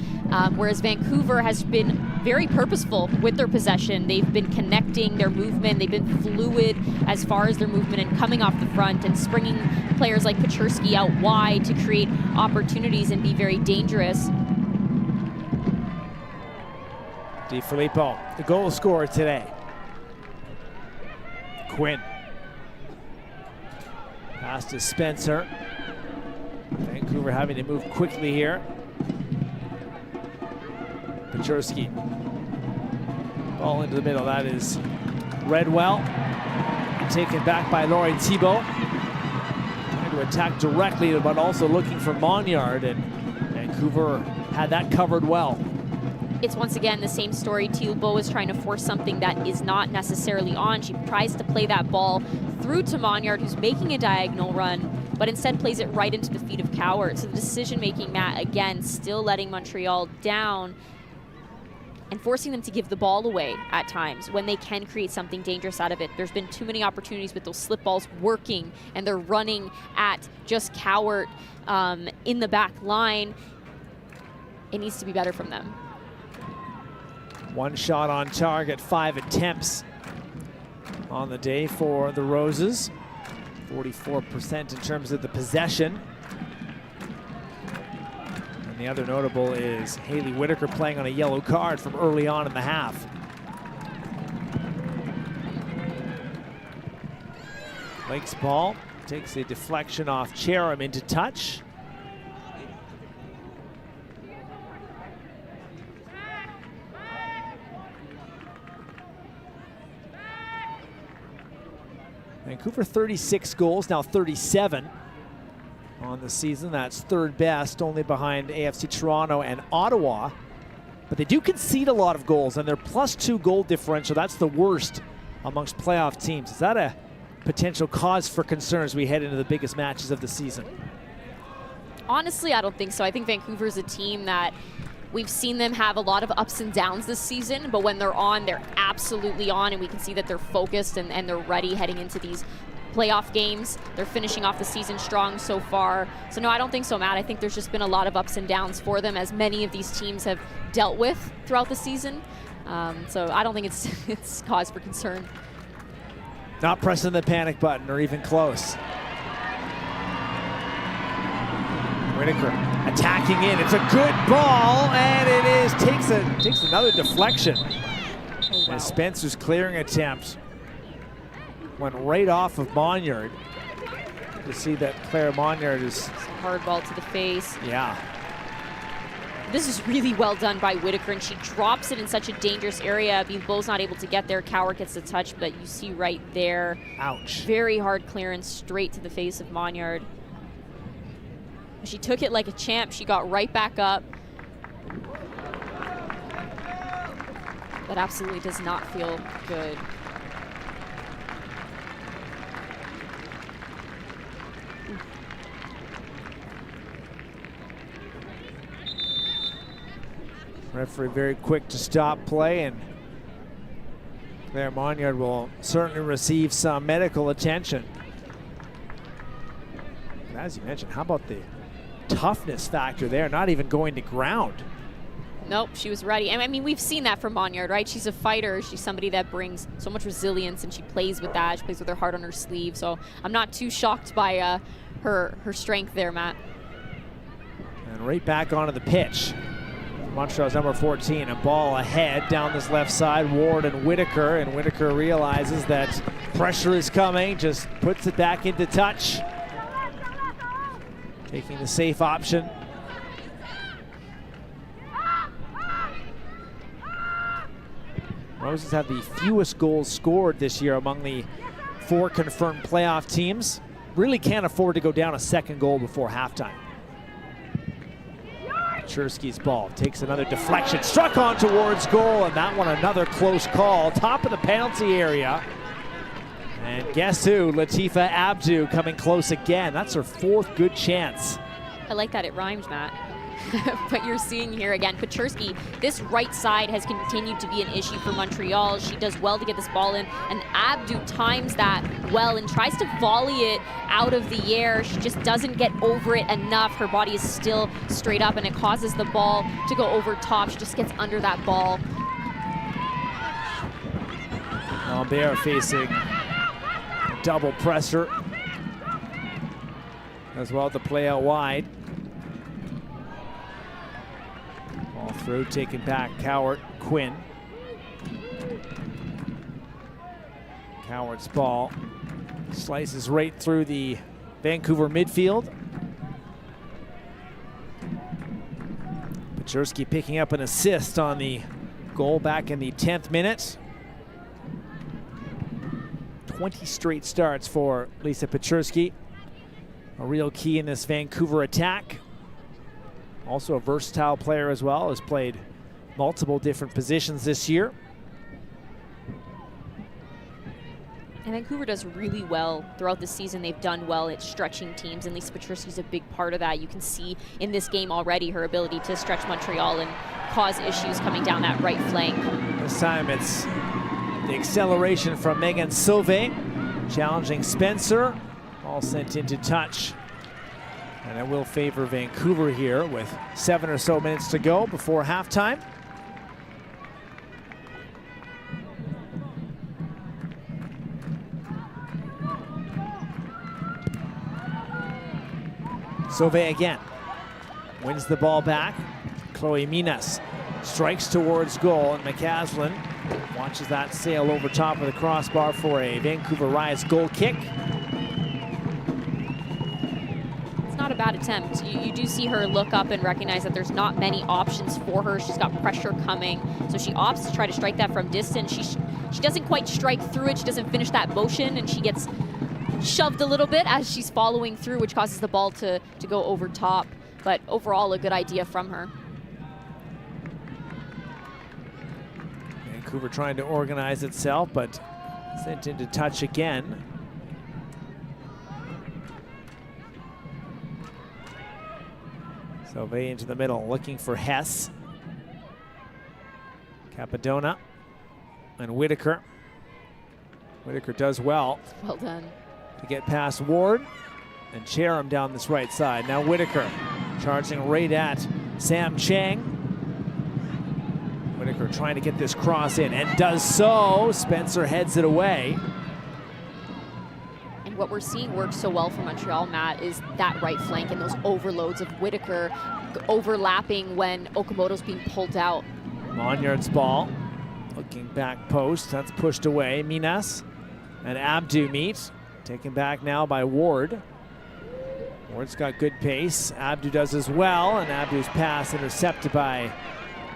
Whereas Vancouver has been very purposeful with their possession. They've been connecting their movement. They've been fluid as far as their movement and coming off the front and springing players like Pechersky out wide to create opportunities and be very dangerous. DiFilippo, the goal scorer today. Quinn. Pass to Spencer. Vancouver having to move quickly here. Pechersky. Ball into the middle. That is Redwell. Taken back by Laurie Thibault. Trying to attack directly, but also looking for Monyard, and Vancouver had that covered well. It's once again the same story. Thibault is trying to force something that is not necessarily on. She tries to play that ball through to Monyard, who's making a diagonal run, but instead plays it right into the feet of Cowart. So the decision-making, Matt, again, still letting Montreal down and forcing them to give the ball away at times when they can create something dangerous out of it. There's been too many opportunities with those slip balls working, and they're running at just Cowart in the back line. It needs to be better from them. One shot on target, 5 attempts on the day for the Roses. 44% in terms of the possession. And the other notable is Haley Whitaker playing on a yellow card from early on in the half. Lake's ball takes a deflection off Cherim into touch. Vancouver 36 goals, now 37 on the season. That's third best, only behind AFC Toronto and Ottawa. But they do concede a lot of goals, and their +2 goal differential, that's the worst amongst playoff teams. Is that a potential cause for concern as we head into the biggest matches of the season? Honestly, I don't think so. I think Vancouver's a team that we've seen them have a lot of ups and downs this season, but when they're on, they're absolutely on, and we can see that they're focused and they're ready heading into these playoff games. They're finishing off the season strong so far. So no, I don't think so, Matt. I think there's just been a lot of ups and downs for them, as many of these teams have dealt with throughout the season. So I don't think it's cause for concern. Not pressing the panic button or even close. Whitaker attacking in. It's a good ball, and it is takes another deflection. Oh, wow. As Spencer's clearing attempt went right off of Monyard. To see that Claire Monyard is... It's a hard ball to the face. Yeah. This is really well done by Whitaker, and she drops it in such a dangerous area. Bow's not able to get there. Cowart gets the touch, but you see right there. Ouch. Very hard clearance straight to the face of Monyard. She took it like a champ. She got right back up. That absolutely does not feel good. Referee very quick to stop play, and Claire Monyard will certainly receive some medical attention. And as you mentioned, how about the toughness factor there, not even going to ground? Nope, she was ready. And I mean, we've seen that from Monyard, right? She's a fighter. She's somebody that brings so much resilience, and she plays with that. She plays with her heart on her sleeve. So I'm not too shocked by her strength there, Matt. And right back onto the pitch. Montreal's number 14, a ball ahead down this left side. Ward and Whitaker realizes that pressure is coming, just puts it back into touch. Taking the safe option. Roses have the fewest goals scored this year among the 4 confirmed playoff teams. Really can't afford to go down a second goal before halftime. Pechersky's ball takes another deflection, struck on towards goal, and that one another close call. Top of the penalty area. And guess who? Latifa Abdu coming close again. That's her 4th good chance I like that it rhymed, Matt. But you're seeing here again, Paczerski, this right side has continued to be an issue for Montreal. She does well to get this ball in, and Abdu times that well and tries to volley it out of the air. She just doesn't get over it enough. Her body is still straight up, and it causes the ball to go over top. She just gets under that ball. Lambert facing double pressure as well to play out wide. Ball through, taken back, Cowart, Quinn. Cowart's ball slices right through the Vancouver midfield. Paczerski picking up an assist on the goal back in the 10th minute. 20 straight starts for Lisa Paczerski. A real key in this Vancouver attack. Also a versatile player as well, has played multiple different positions this year. And Vancouver does really well throughout the season. They've done well at stretching teams, and Lisa Paczerski's a big part of that. You can see in this game already her ability to stretch Montreal and cause issues coming down that right flank. This time it's the acceleration from Megan Sauvé, challenging Spencer. All sent into touch. And it will favor Vancouver here with 7 or so minutes to go before halftime. Sauvé again. Wins the ball back. Chloe Minas strikes towards goal, and McCaslin watches that sail over top of the crossbar for a Vancouver Rise goal kick. Not a bad attempt. You do see her look up and recognize that there's not many options for her. She's got pressure coming, so she opts to try to strike that from distance. She doesn't quite strike through it. She doesn't finish that motion, and she gets shoved a little bit as she's following through, which causes the ball to go over top. But overall, a good idea from her. Vancouver trying to organize itself, but sent into touch again. Sauvé into the middle, looking for Hess. Capadona and Whitaker. Whitaker does well. Well done. To get past Ward and Cherim down this right side. Now Whitaker charging right at Sam Chang. Whitaker trying to get this cross in and does so. Spencer heads it away. What we're seeing work so well for Montreal, Matt, is that right flank and those overloads of Whitaker overlapping when Okamoto's being pulled out. Monyard's ball, looking back post, that's pushed away. Minas and Abdu meet, taken back now by Ward. Ward's got good pace, Abdu does as well, and Abdu's pass intercepted by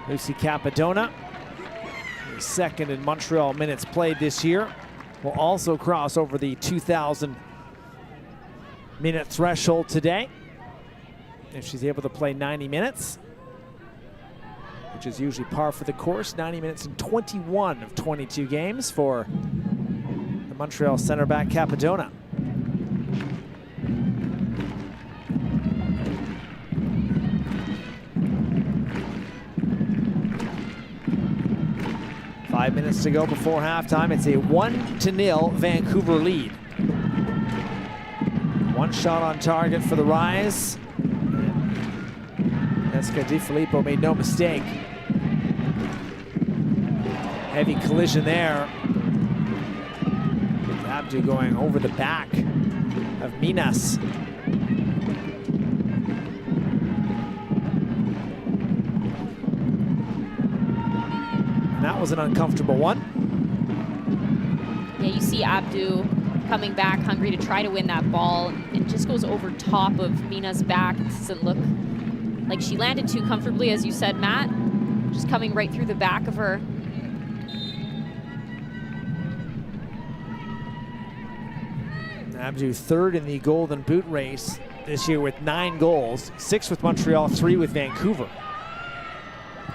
Lucy Capadona. The second in Montreal minutes played this year. Will also cross over the 2,000-minute threshold today if she's able to play 90 minutes, which is usually par for the course. 90 minutes in 21 of 22 games for the Montreal center back Capadona. Five minutes to go before halftime. It's a 1-0 Vancouver lead. One shot on target for the Rise. Jessica DiFilippo made no mistake. Heavy collision there. Abdu going over the back of Minas. That was an uncomfortable one. Yeah, you see Abdu coming back, hungry to try to win that ball. It just goes over top of Mina's back. It doesn't look like she landed too comfortably, as you said, Matt. Just coming right through the back of her. Abdu third in the Golden Boot race this year with 9 goals, 6 with Montreal, 3 with Vancouver.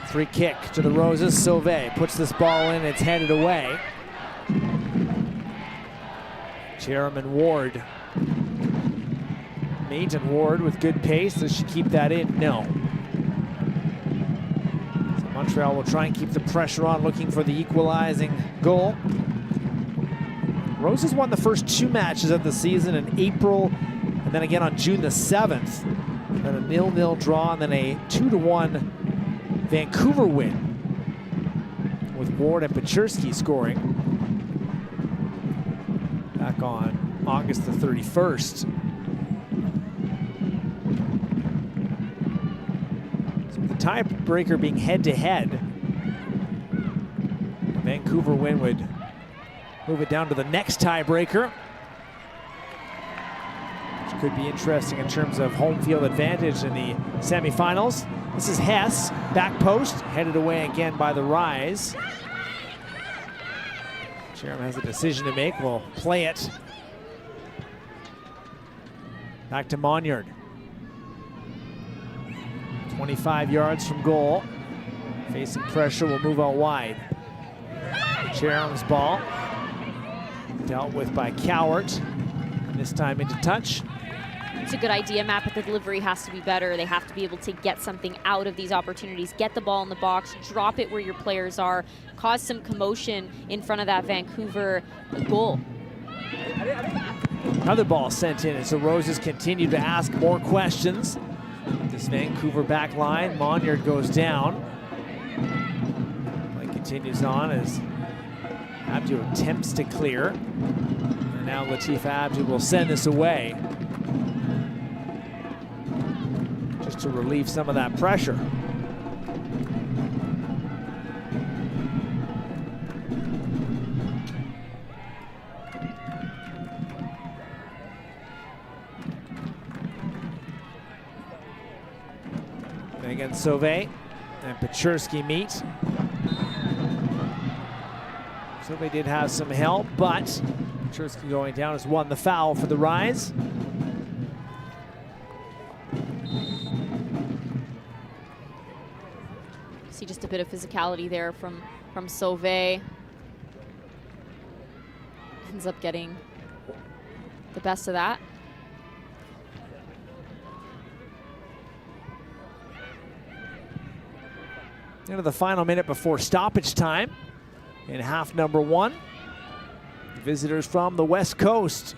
Free kick to the Roses. Sauvé puts this ball in. It's headed away. Cherim and Ward meet, and Ward with good pace. Does she keep that in? No. So Montreal will try and keep the pressure on, looking for the equalizing goal. Roses won the first 2 matches of the season in April, and then again on June the 7th. Then a 0-0 draw, and then a 2-1 Vancouver win, with Ward and Pechurski scoring back on August the 31st. So with the tiebreaker being head-to-head, the Vancouver win would move it down to the next tiebreaker, which could be interesting in terms of home field advantage in the semifinals. This is Hess, back post, headed away again by the Rise. Jerem has a decision to make. We'll play it back to Monyard. 25 yards from goal. Facing pressure, will move out wide. Jerem's ball, dealt with by Cowart. This time into touch. It's a good idea, Matt, but the delivery has to be better. They have to be able to get something out of these opportunities, get the ball in the box, drop it where your players are, cause some commotion in front of that Vancouver goal. Another ball sent in, and so Roses continue to ask more questions. This Vancouver back line, Monyard goes down. Play continues on as Abdu attempts to clear. And now Latifa Abdu will send this away, just to relieve some of that pressure. And again, Sauvé and Pechurski meet. Sauvé did have some help, but Pechurski going down has won the foul for the Rise. See just a bit of physicality there from Sauvé. Ends up getting the best of that. Into the final minute before stoppage time in half number 1. Visitors from the West Coast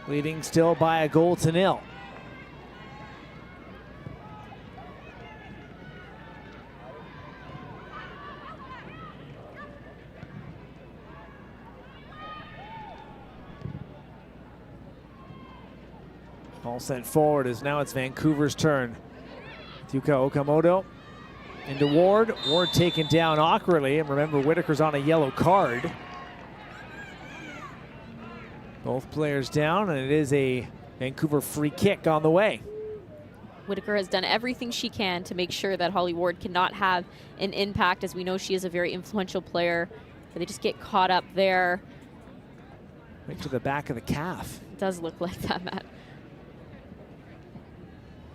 leading still by a 0-0. Ball sent forward as now it's Vancouver's turn. Yuka Okamoto into Ward. Ward taken down awkwardly, and remember, Whitaker's on a yellow card. Both players down, and it is a Vancouver free kick on the way. Whitaker has done everything she can to make sure that Holly Ward cannot have an impact, as we know she is a very influential player. But they just get caught up there. Right to the back of the calf. It does look like that, Matt.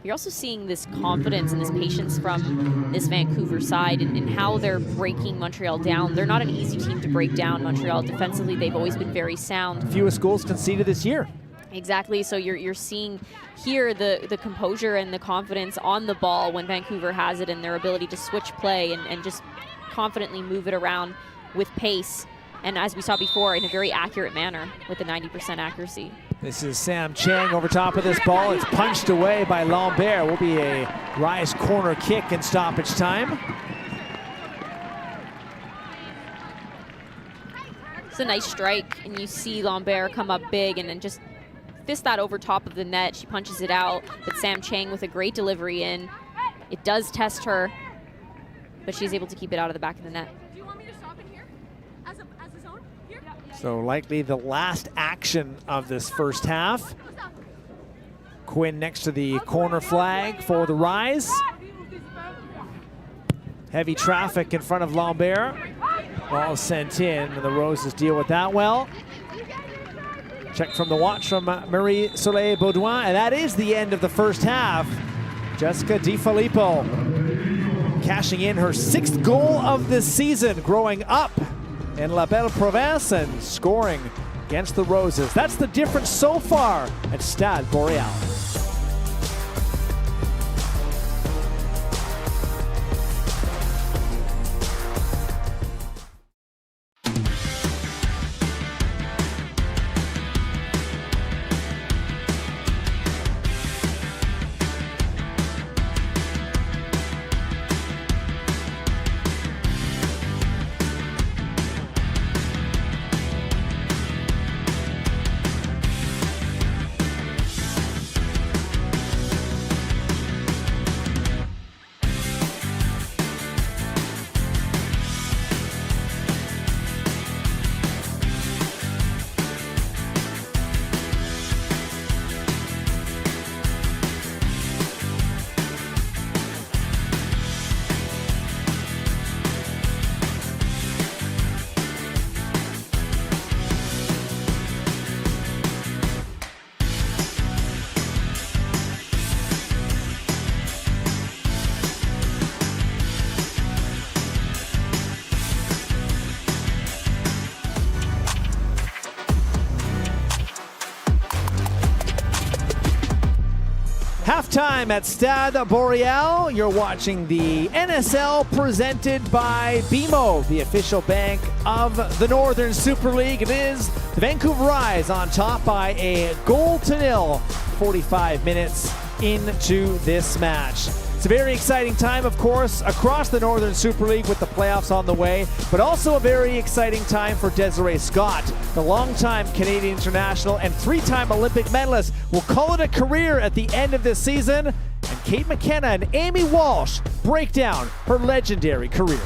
You're also seeing this confidence and this patience from this Vancouver side in how they're breaking Montreal down. They're not an easy team to break down, Montreal. Defensively, they've always been very sound. Fewest goals conceded this year. Exactly, so you're seeing here the composure and the confidence on the ball when Vancouver has it, and their ability to switch play and just confidently move it around with pace. And as we saw before, in a very accurate manner with the 90% accuracy. This is Sam Chang over top of this ball. It's punched away by Lambert. Will be a Rise corner kick in stoppage time. It's a nice strike, and you see Lambert come up big and then just fist that over top of the net. She punches it out, but Sam Chang with a great delivery in. It does test her, but she's able to keep it out of the back of the net. So likely the last action of this first half. Quinn next to the corner flag for the Rise. Heavy traffic in front of Lambert. Ball sent in, and the Roses deal with that well. Check from the watch from Marie Soleil Baudouin, and that is the end of the first half. Jessica Di Filippo cashing in her 6th goal of the season, growing up in La Belle Province and scoring against the Roses. That's the difference so far at Stade Boreal. time at Stade Boreal. You're watching the NSL presented by BMO, the official bank of the Northern Super League. It is the Vancouver Rise on top by a 0-0, 45 minutes into this match. It's a very exciting time, of course, across the Northern Super League with the playoffs on the way, but also a very exciting time for Desiree Scott, the longtime Canadian international and three-time Olympic medalist. Will call it a career at the end of this season, and Kate McKenna and Amy Walsh break down her legendary career.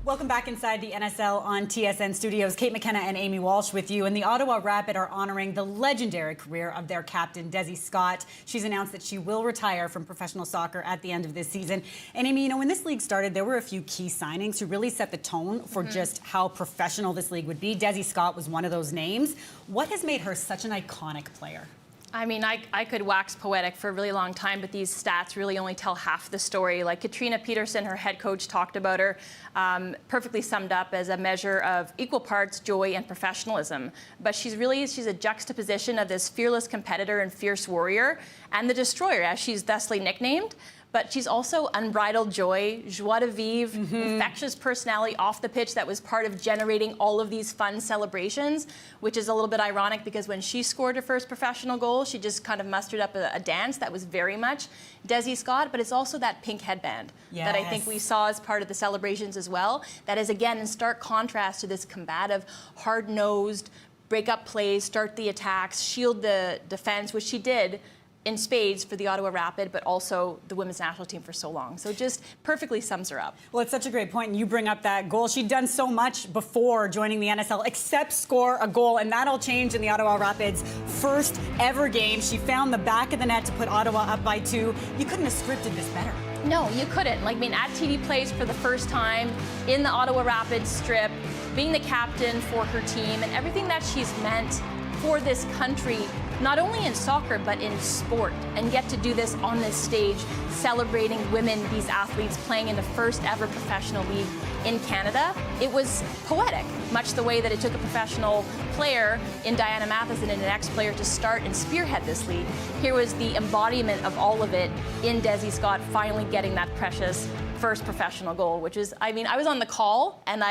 Welcome back inside the NSL on TSN Studios. Kate McKenna and Amy Walsh with you. And the Ottawa Rapid are honoring the legendary career of their captain, Desi Scott. She's announced that she will retire from professional soccer at the end of this season. And Amy, you know, when this league started, there were a few key signings who really set the tone for just how professional this league would be. Desi Scott was one of those names. What has made her such an iconic player? I mean, I could wax poetic for a really long time, but these stats really only tell half the story. Like Katrina Peterson, her head coach, talked about her, perfectly summed up as a measure of equal parts joy and professionalism. But she's a juxtaposition of this fearless competitor and fierce warrior, and the destroyer, as she's thusly nicknamed. But she's also unbridled joy, joie de vivre, infectious personality off the pitch that was part of generating all of these fun celebrations, which is a little bit ironic because when she scored her first professional goal, she just kind of mustered up a dance that was very much Desi Scott, but it's also that pink headband that I think we saw as part of the celebrations as well. That is, again, in stark contrast to this combative, hard-nosed, break up plays, start the attacks, shield the defense, which she did in spades for the Ottawa Rapid, but also the women's national team for so long. So just perfectly sums her up. Well, it's such a great point, and you bring up that goal. She'd done so much before joining the NSL except score a goal, and that all changed in the Ottawa Rapids' first ever game. She found the back of the net to put Ottawa up by 2. You couldn't have scripted this better. No, you couldn't. Like, I mean, at TD Place for the first time in the Ottawa Rapids strip, being the captain for her team, and everything that she's meant for this country, not only in soccer, but in sport, and get to do this on this stage, celebrating women, these athletes playing in the first ever professional league in Canada. It was poetic, much the way that it took a professional player in Diana Matheson and an ex-player to start and spearhead this league. Here was the embodiment of all of it in Desi Scott finally getting that precious first professional goal, which is, I mean, I was on the call and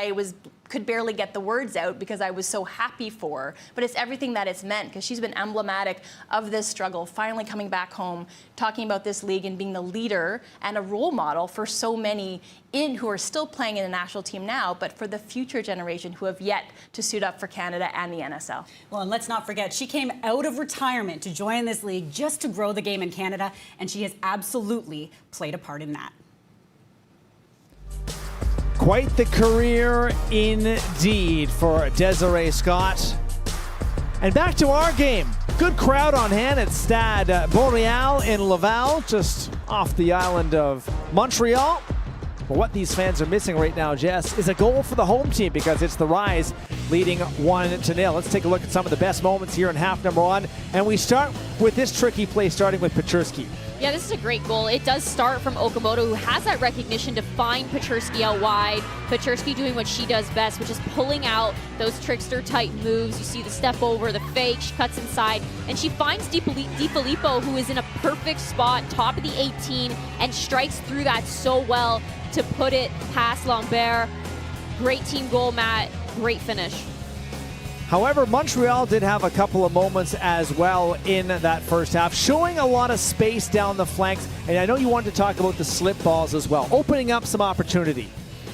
could barely get the words out because I was so happy for her. But it's everything that it's meant, because she's been emblematic of this struggle, finally coming back home, talking about this league and being the leader and a role model for so many who are still playing in the national team now, but for the future generation who have yet to suit up for Canada and the NSL. Well, and let's not forget, she came out of retirement to join this league just to grow the game in Canada, and she has absolutely played a part in that. Quite the career indeed for Desiree Scott. And back to our game. Good crowd on hand at Stade Boreal in Laval, just off the island of Montreal. But what these fans are missing right now, Jess, is a goal for the home team, because it's the Rise leading 1-0. Let's take a look at some of the best moments here in half number 1. And we start with this tricky play, starting with Pechersky. Yeah, this is a great goal. It does start from Okamoto, who has that recognition to find Pechersky out wide. Pechersky doing what she does best, which is pulling out those trickster-type moves. You see the step over, the fake, she cuts inside, and she finds DiFilippo, who is in a perfect spot, top of the 18, and strikes through that so well to put it past Lambert. Great team goal, Matt. Great finish. However, Montreal did have a couple of moments as well in that first half, showing a lot of space down the flanks. And I know you wanted to talk about the slip balls as well, opening up some opportunity.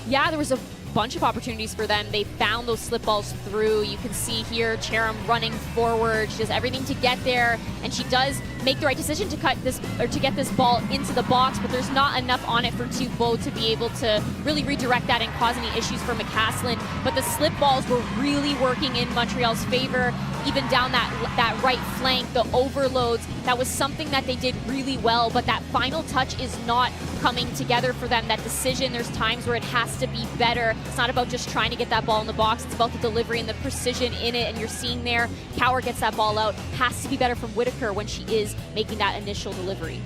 Yeah, there was a bunch of opportunities for them. They found those slip balls through. You can see here Cheram running forward. She does everything to get there, and she does make the right decision to cut this, or to get this ball into the box, but there's not enough on it for Thibault to be able to really redirect that and cause any issues for McCaslin. But the slip balls were really working in Montreal's favor, even down that right flank, the overloads. That was something that they did really well, but that final touch is not coming together for them. That decision, there's times where it has to be better. It's not about just trying to get that ball in the box. It's about the delivery and the precision in it. And you're seeing there, Cower gets that ball out. Has to be better from Whitaker when she is making that initial delivery.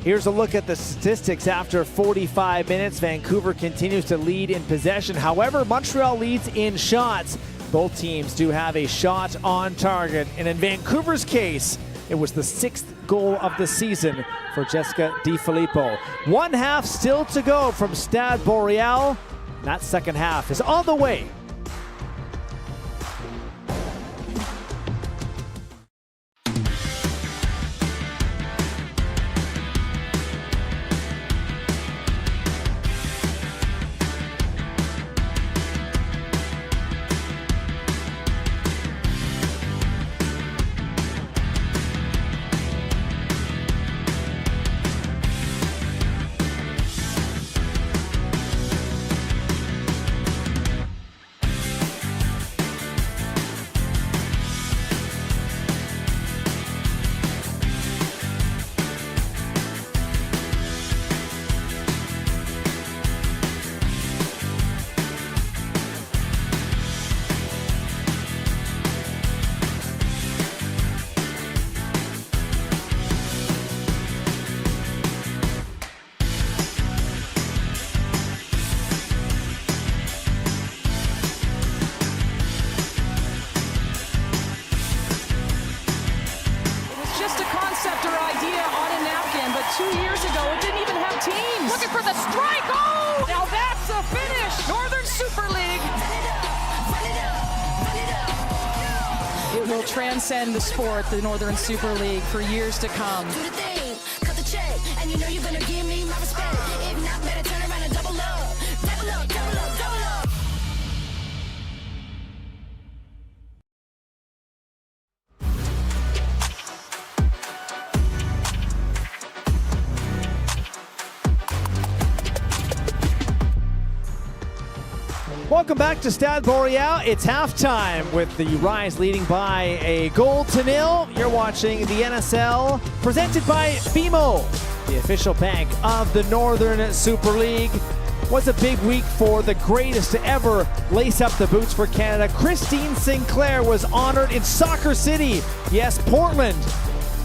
Here's a look at the statistics after 45 minutes. Vancouver continues to lead in possession. However, Montreal leads in shots. Both teams do have a shot on target. And in Vancouver's case, It was the 6th goal of the season for Jessica DiFilippo. 1 half still to go from Stade Boreal. That second half is on the way. Just a concept or idea on a napkin, but 2 years ago it didn't even have teams. Looking for the strike. Oh! Now that's a finish. Northern Super League. It will transcend the sport, the Northern Super League, for years to come. Do the thing, cut the check, and you know you're gonna give me my respect. If not, better turn around and double up. Double up, double up, double up. Welcome back to Stade Boreal. It's halftime with the Rise leading by a 1-0. You're watching the NSL presented by BMO, the official bank of the Northern Super League. Was a big week for the greatest to ever lace up the boots for Canada. Christine Sinclair was honored in Soccer City. Yes, Portland,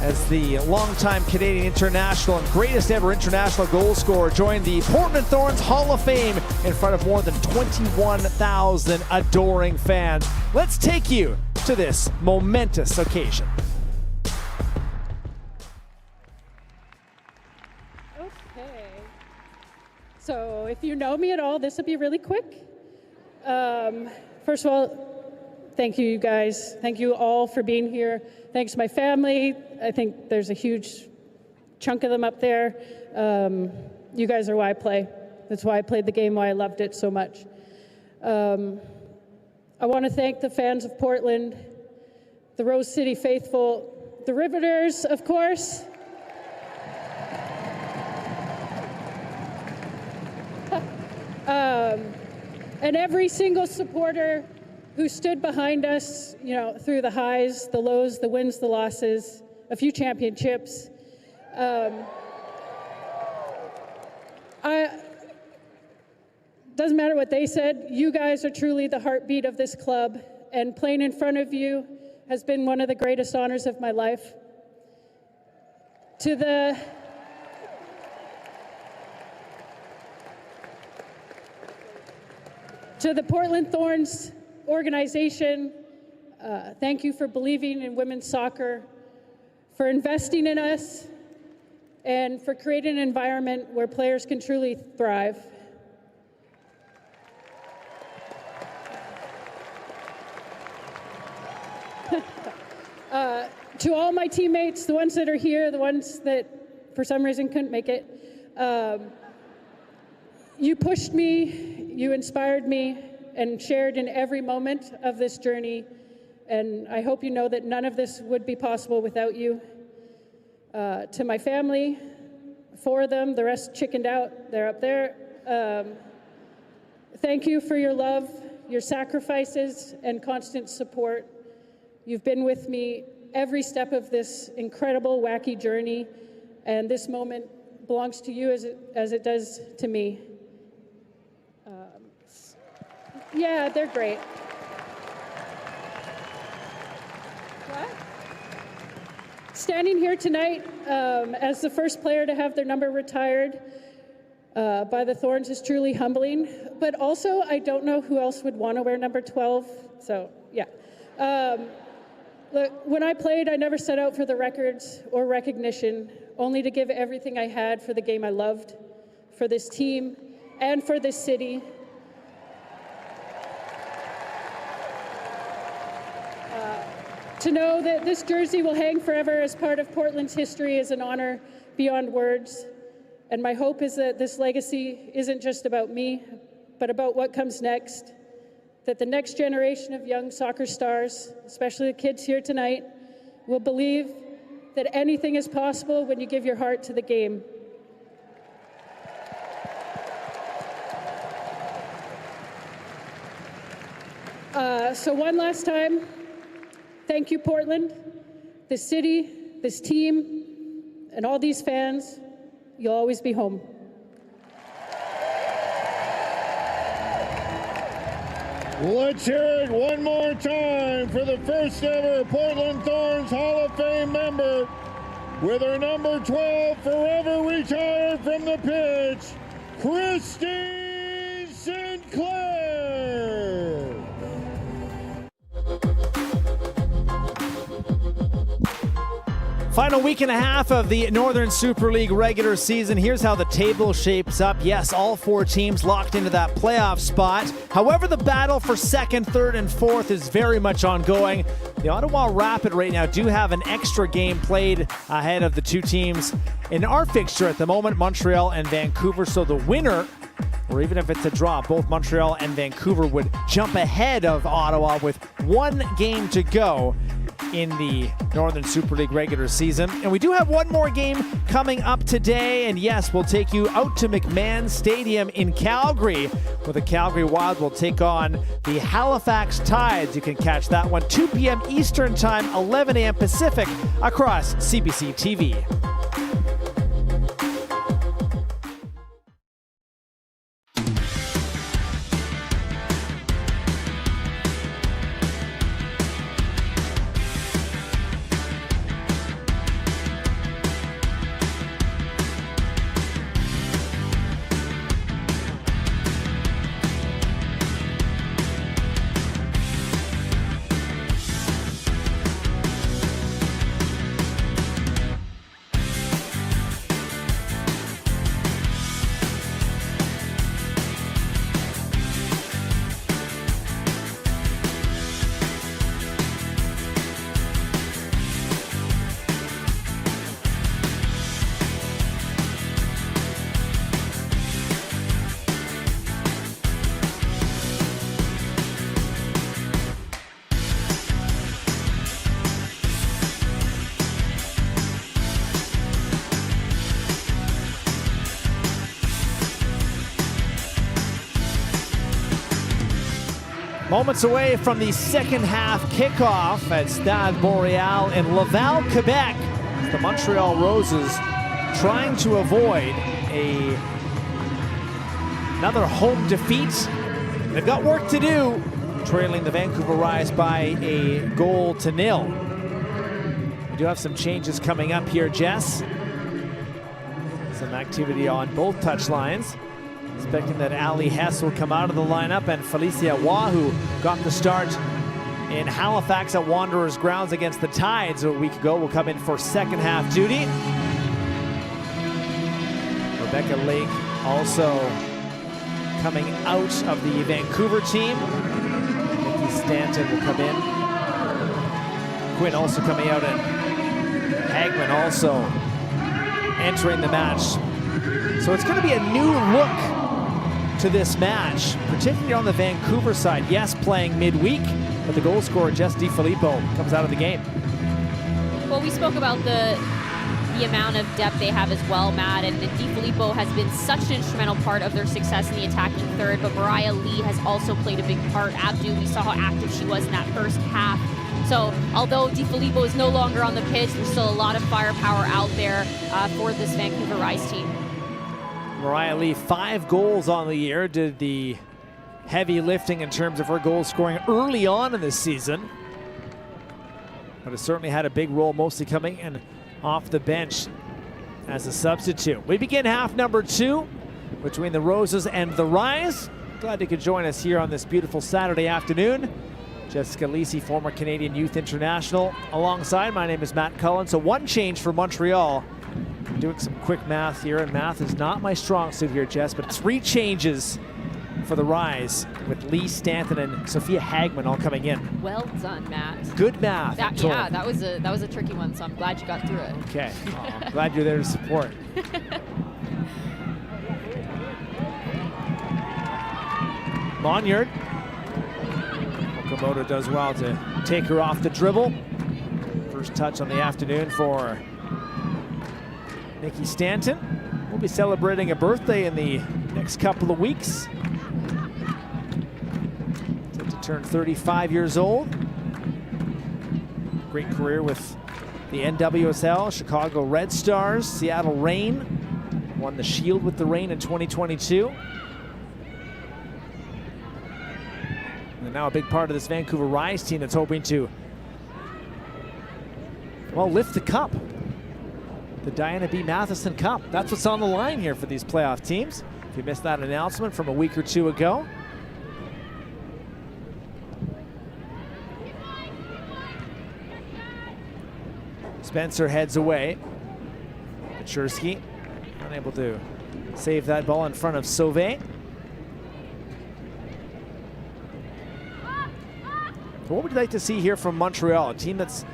as the longtime Canadian international and greatest ever international goal scorer, joined the Portland Thorns Hall of Fame in front of more than 21,000 adoring fans. Let's take you to this momentous occasion. Okay. So if you know me at all, this will be really quick. First of all, thank you guys. Thank you all for being here. Thanks to my family. I think there's a huge chunk of them up there. You guys are why I play. That's why I played the game, why I loved it so much. I want to thank the fans of Portland, the Rose City faithful, the Riveters, of course. And every single supporter who stood behind us, you know, through the highs, the lows, the wins, the losses, a few championships. Doesn't matter what they said, you guys are truly the heartbeat of this club, and playing in front of you has been one of the greatest honors of my life. To the Portland Thorns organization, thank you for believing in women's soccer, for investing in us, and for creating an environment where players can truly thrive. To all my teammates, the ones that are here, the ones that for some reason couldn't make it, you pushed me, you inspired me, and shared in every moment of this journey. And I hope you know that none of this would be possible without you. To my family, 4 of them, the rest chickened out, they're up there. Thank you for your love, your sacrifices, and constant support. You've been with me every step of this incredible, wacky journey, and this moment belongs to you as it does to me. Yeah, they're great. What? Standing here tonight as the first player to have their number retired by the Thorns is truly humbling, but also I don't know who else would want to wear number 12, so yeah. Look, when I played, I never set out for the records or recognition, only to give everything I had for the game I loved, for this team, and for this city. To know that this jersey will hang forever as part of Portland's history is an honor beyond words. And my hope is that this legacy isn't just about me, but about what comes next. That the next generation of young soccer stars, especially the kids here tonight, will believe that anything is possible when you give your heart to the game. So one last time, thank you, Portland, this city, this team, and all these fans. You'll always be home. Let's hear it one more time for the first ever Portland Thorns Hall of Fame member, with her number 12 forever retired from the pitch, Christy Sinclair. Final week and a half of the Northern Super League regular season. Here's how the table shapes up. Yes, all four teams locked into that playoff spot. However, the battle for second, third, and fourth is very much ongoing. The Ottawa Rapid right now do have an extra game played ahead of the two teams in our fixture at the moment, Montreal and Vancouver. So the winner, or even if it's a draw, both Montreal and Vancouver would jump ahead of Ottawa with one game to go in the Northern Super League regular season. And we do have one more game coming up today. And yes, we'll take you out to McMahon Stadium in Calgary, where the Calgary Wild will take on the Halifax Tides. You can catch that one 2 p.m. Eastern Time, 11 a.m. Pacific across CBC TV. Moments away from the second half kickoff at Stade Montreal in Laval, Quebec. The Montreal Roses trying to avoid another home defeat. They've got work to do, trailing the Vancouver Rise by a 1-0. We do have some changes coming up here, Jess. Some activity on both touchlines. Expecting that Ali Hess will come out of the lineup, and Felicia Waugh, who got the start in Halifax at Wanderers grounds against the Tides a week ago, will come in for second half duty. Rebecca Lake also coming out of the Vancouver team. Nikki Stanton will come in. Quinn also coming out, and Hagman also entering the match. So it's going to be a new look to this match, particularly on the Vancouver side. Yes, playing midweek, but the goal scorer, Jess DiFilippo, comes out of the game. Well, we spoke about the amount of depth they have as well, Matt, and DiFilippo has been such an instrumental part of their success in the attacking third, but Mariah Lee has also played a big part. Abdu, we saw how active she was in that first half. So although DiFilippo is no longer on the pitch, there's still a lot of firepower out there for this Vancouver Rise team. Mariah Lee, 5 goals on the year, did the heavy lifting in terms of her goal scoring early on in this season. But has certainly had a big role, mostly coming in off the bench as a substitute. We begin half number 2 between the Roses and the Rise. Glad you could join us here on this beautiful Saturday afternoon Jessica Lisi, former Canadian Youth International, alongside. My name is Matt Cullen. So one change for Montreal. Doing some quick math here, and math is not my strong suit here, Jess, but 3 changes for the Rise with Lee Stanton and Sophia Hagman all coming in. Well done, Matt. Good math. Yeah, that was a tricky one, so I'm glad you got through it. Okay, I'm glad you're there to support. Monyard. Okamoto does well to take her off the dribble. First touch on the afternoon for Nikki Stanton. We'll be celebrating a birthday in the next couple of weeks. Set to turn 35 years old. Great career with the NWSL, Chicago Red Stars, Seattle Reign. Won the Shield with the Reign in 2022. And now a big part of this Vancouver Rise team that's hoping to, well, lift the cup. The Diana B. Matheson Cup. That's what's on the line here for these playoff teams. If you missed that announcement from a week or two ago. Spencer heads away. Machursky unable to save that ball in front of Sauvé. What would you like to see here from Montreal, a team that's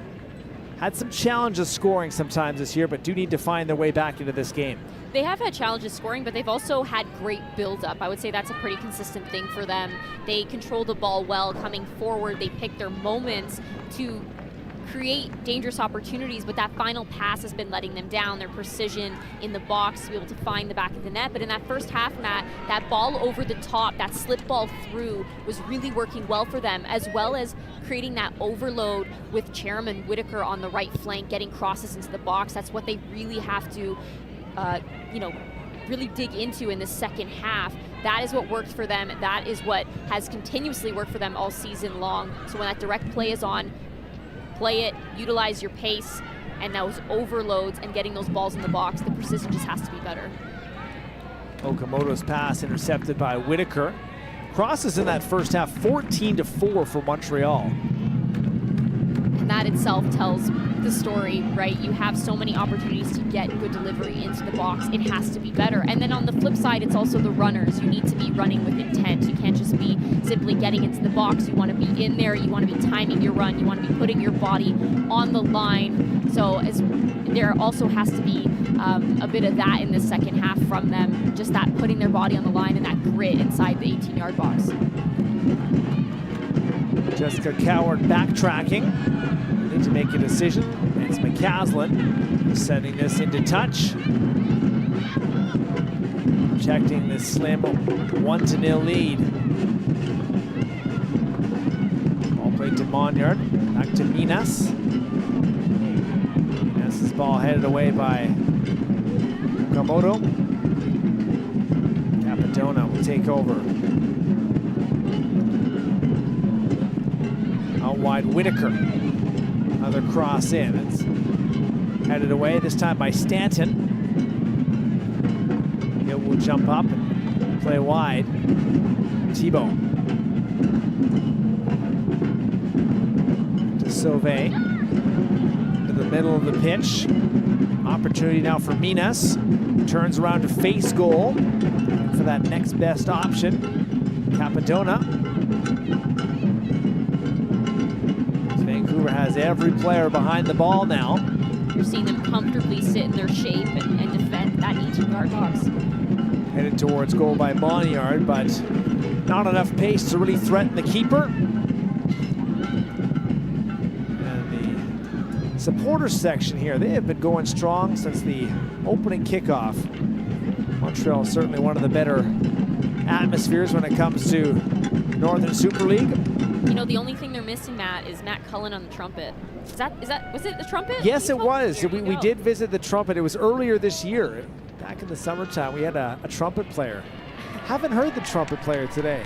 had some challenges scoring sometimes this year, but do need to find their way back into this game? They have had challenges scoring, but they've also had great build-up. I would say that's a pretty consistent thing for them. They control the ball well coming forward. They pick their moments to create dangerous opportunities, but that final pass has been letting them down. Their precision in the box to be able to find the back of the net. But in that first half, Matt, that ball over the top, that slip ball through was really working well for them, as well as creating that overload with Chairman Whitaker on the right flank, getting crosses into the box. That's what they really have to, really dig into in the second half. That is what worked for them. That is what has continuously worked for them all season long. So when that direct play is on, play it, utilize your pace, and those overloads and getting those balls in the box, the precision just has to be better. Okamoto's pass intercepted by Whitaker. Crosses in that first half, 14-4 for Montreal. And that itself tells the story, right? You have so many opportunities to get good delivery into the box. It has to be better. And then on the flip side, it's also the runners. You need to be running with intent. You can't just be simply getting into the box. You want to be in there. You want to be timing your run. You want to be putting your body on the line. So there also has to be a bit of that in the second half from them. Just that putting their body on the line and that grit inside the 18-yard box. Jessica Coward backtracking. Need to make a decision. It's McCaslin sending this into touch. Protecting this slim 1-0 lead. Ball played to Monyard. Back to Minas. Minas' ball headed away by Okamoto. Capadona will take over. Out wide, Whitaker. Another cross in. It's headed away, this time by Stanton. It will jump up and play wide. Thibault. To Sauvé. To the middle of the pitch. Opportunity now for Minas. Turns around to face goal. For that next best option. Capadona. Vancouver has every player behind the ball now. You're seeing them comfortably sit in their shape and defend that 18-yard box. Headed towards goal by Monyard, but not enough pace to really threaten the keeper. And the supporters section here, they have been going strong since the opening kickoff. Montreal is certainly one of the better atmospheres when it comes to Northern Super League. You know, the only thing they're missing, Matt, is Matt Cullen on the trumpet. Was it the trumpet? Yes, it was. We did visit the trumpet. It was earlier this year. Back in the summertime, we had a trumpet player. Haven't heard the trumpet player today.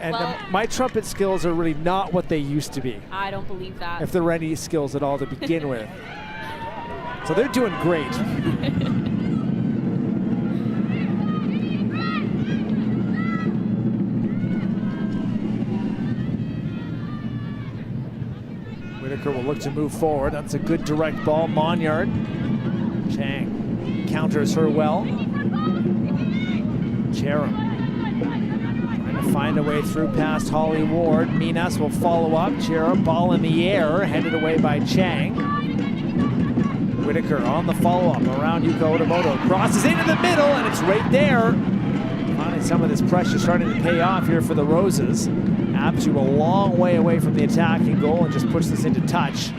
And well, my trumpet skills are really not what they used to be. I don't believe that. If there were any skills at all to begin with. So they're doing great. Whitaker will look to move forward. That's a good direct ball. Monyard. Chang counters her well. Cherim trying to find a way through past Holly Ward. Minas will follow up. Cherim, ball in the air, headed away by Chang. Whitaker on the follow-up around Yuka Otomoto. Crosses into the middle, and it's right there. Finally, some of this pressure starting to pay off here for the Roses. Abdu a long way away from the attacking goal and just puts this into touch.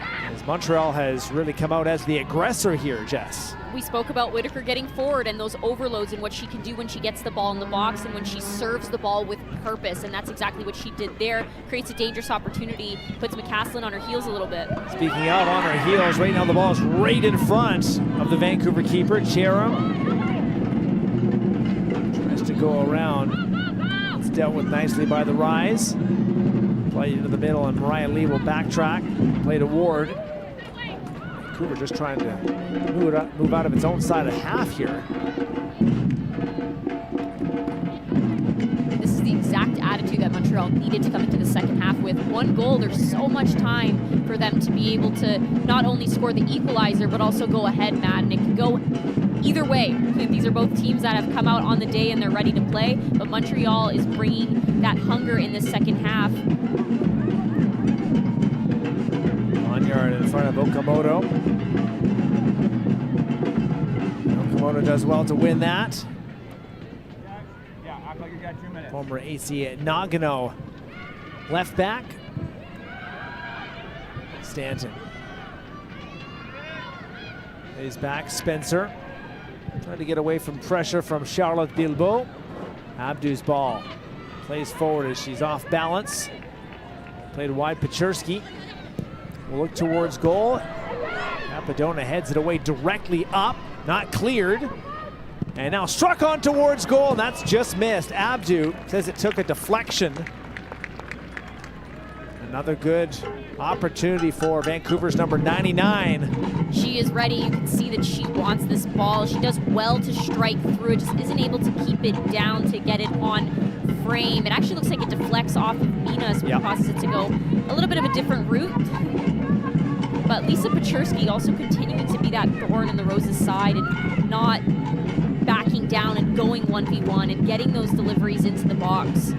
As Montreal has really come out as the aggressor here, Jess. We spoke about Whitaker getting forward and those overloads and what she can do when she gets the ball in the box and when she serves the ball with purpose, and that's exactly what she did there. Creates a dangerous opportunity, puts McCaslin on her heels a little bit. Speaking out on her heels, right now the ball is right in front of the Vancouver keeper. Cherim tries to go around. It's dealt with nicely by the Rise. Play into the middle, and Mariah Lee will backtrack. Play to Ward. Vancouver just trying to move out of its own side of half here. This is the exact attitude that Montreal needed to come into the second half with. One goal, there's so much time for them to be able to not only score the equalizer, but also go ahead, Matt, and it can go either way. These are both teams that have come out on the day and they're ready to play, but Montreal is bringing that hunger in the second half. Monyard in front of Okamoto. Okamoto does well to win that. Former AC Nagano left back. Stanton. He's back, Spencer. Trying to get away from pressure from Charlotte Bilbao. Abdu's ball. Plays forward as she's off balance. Played wide, Pachurski. Will look towards goal. Capadona heads it away directly up. Not cleared. And now struck on towards goal, and that's just missed. Abdu says it took a deflection. Another good opportunity for Vancouver's number 99. She is ready. You can see that she wants this ball. She does well to strike through. It just isn't able to keep it down to get it on frame. It actually looks like it deflects off of Minas, which causes it to go a little bit of a different route. But Lisa Pachurski also continuing to be that thorn in the Roses' side and not backing down and going 1v1 and getting those deliveries into the box.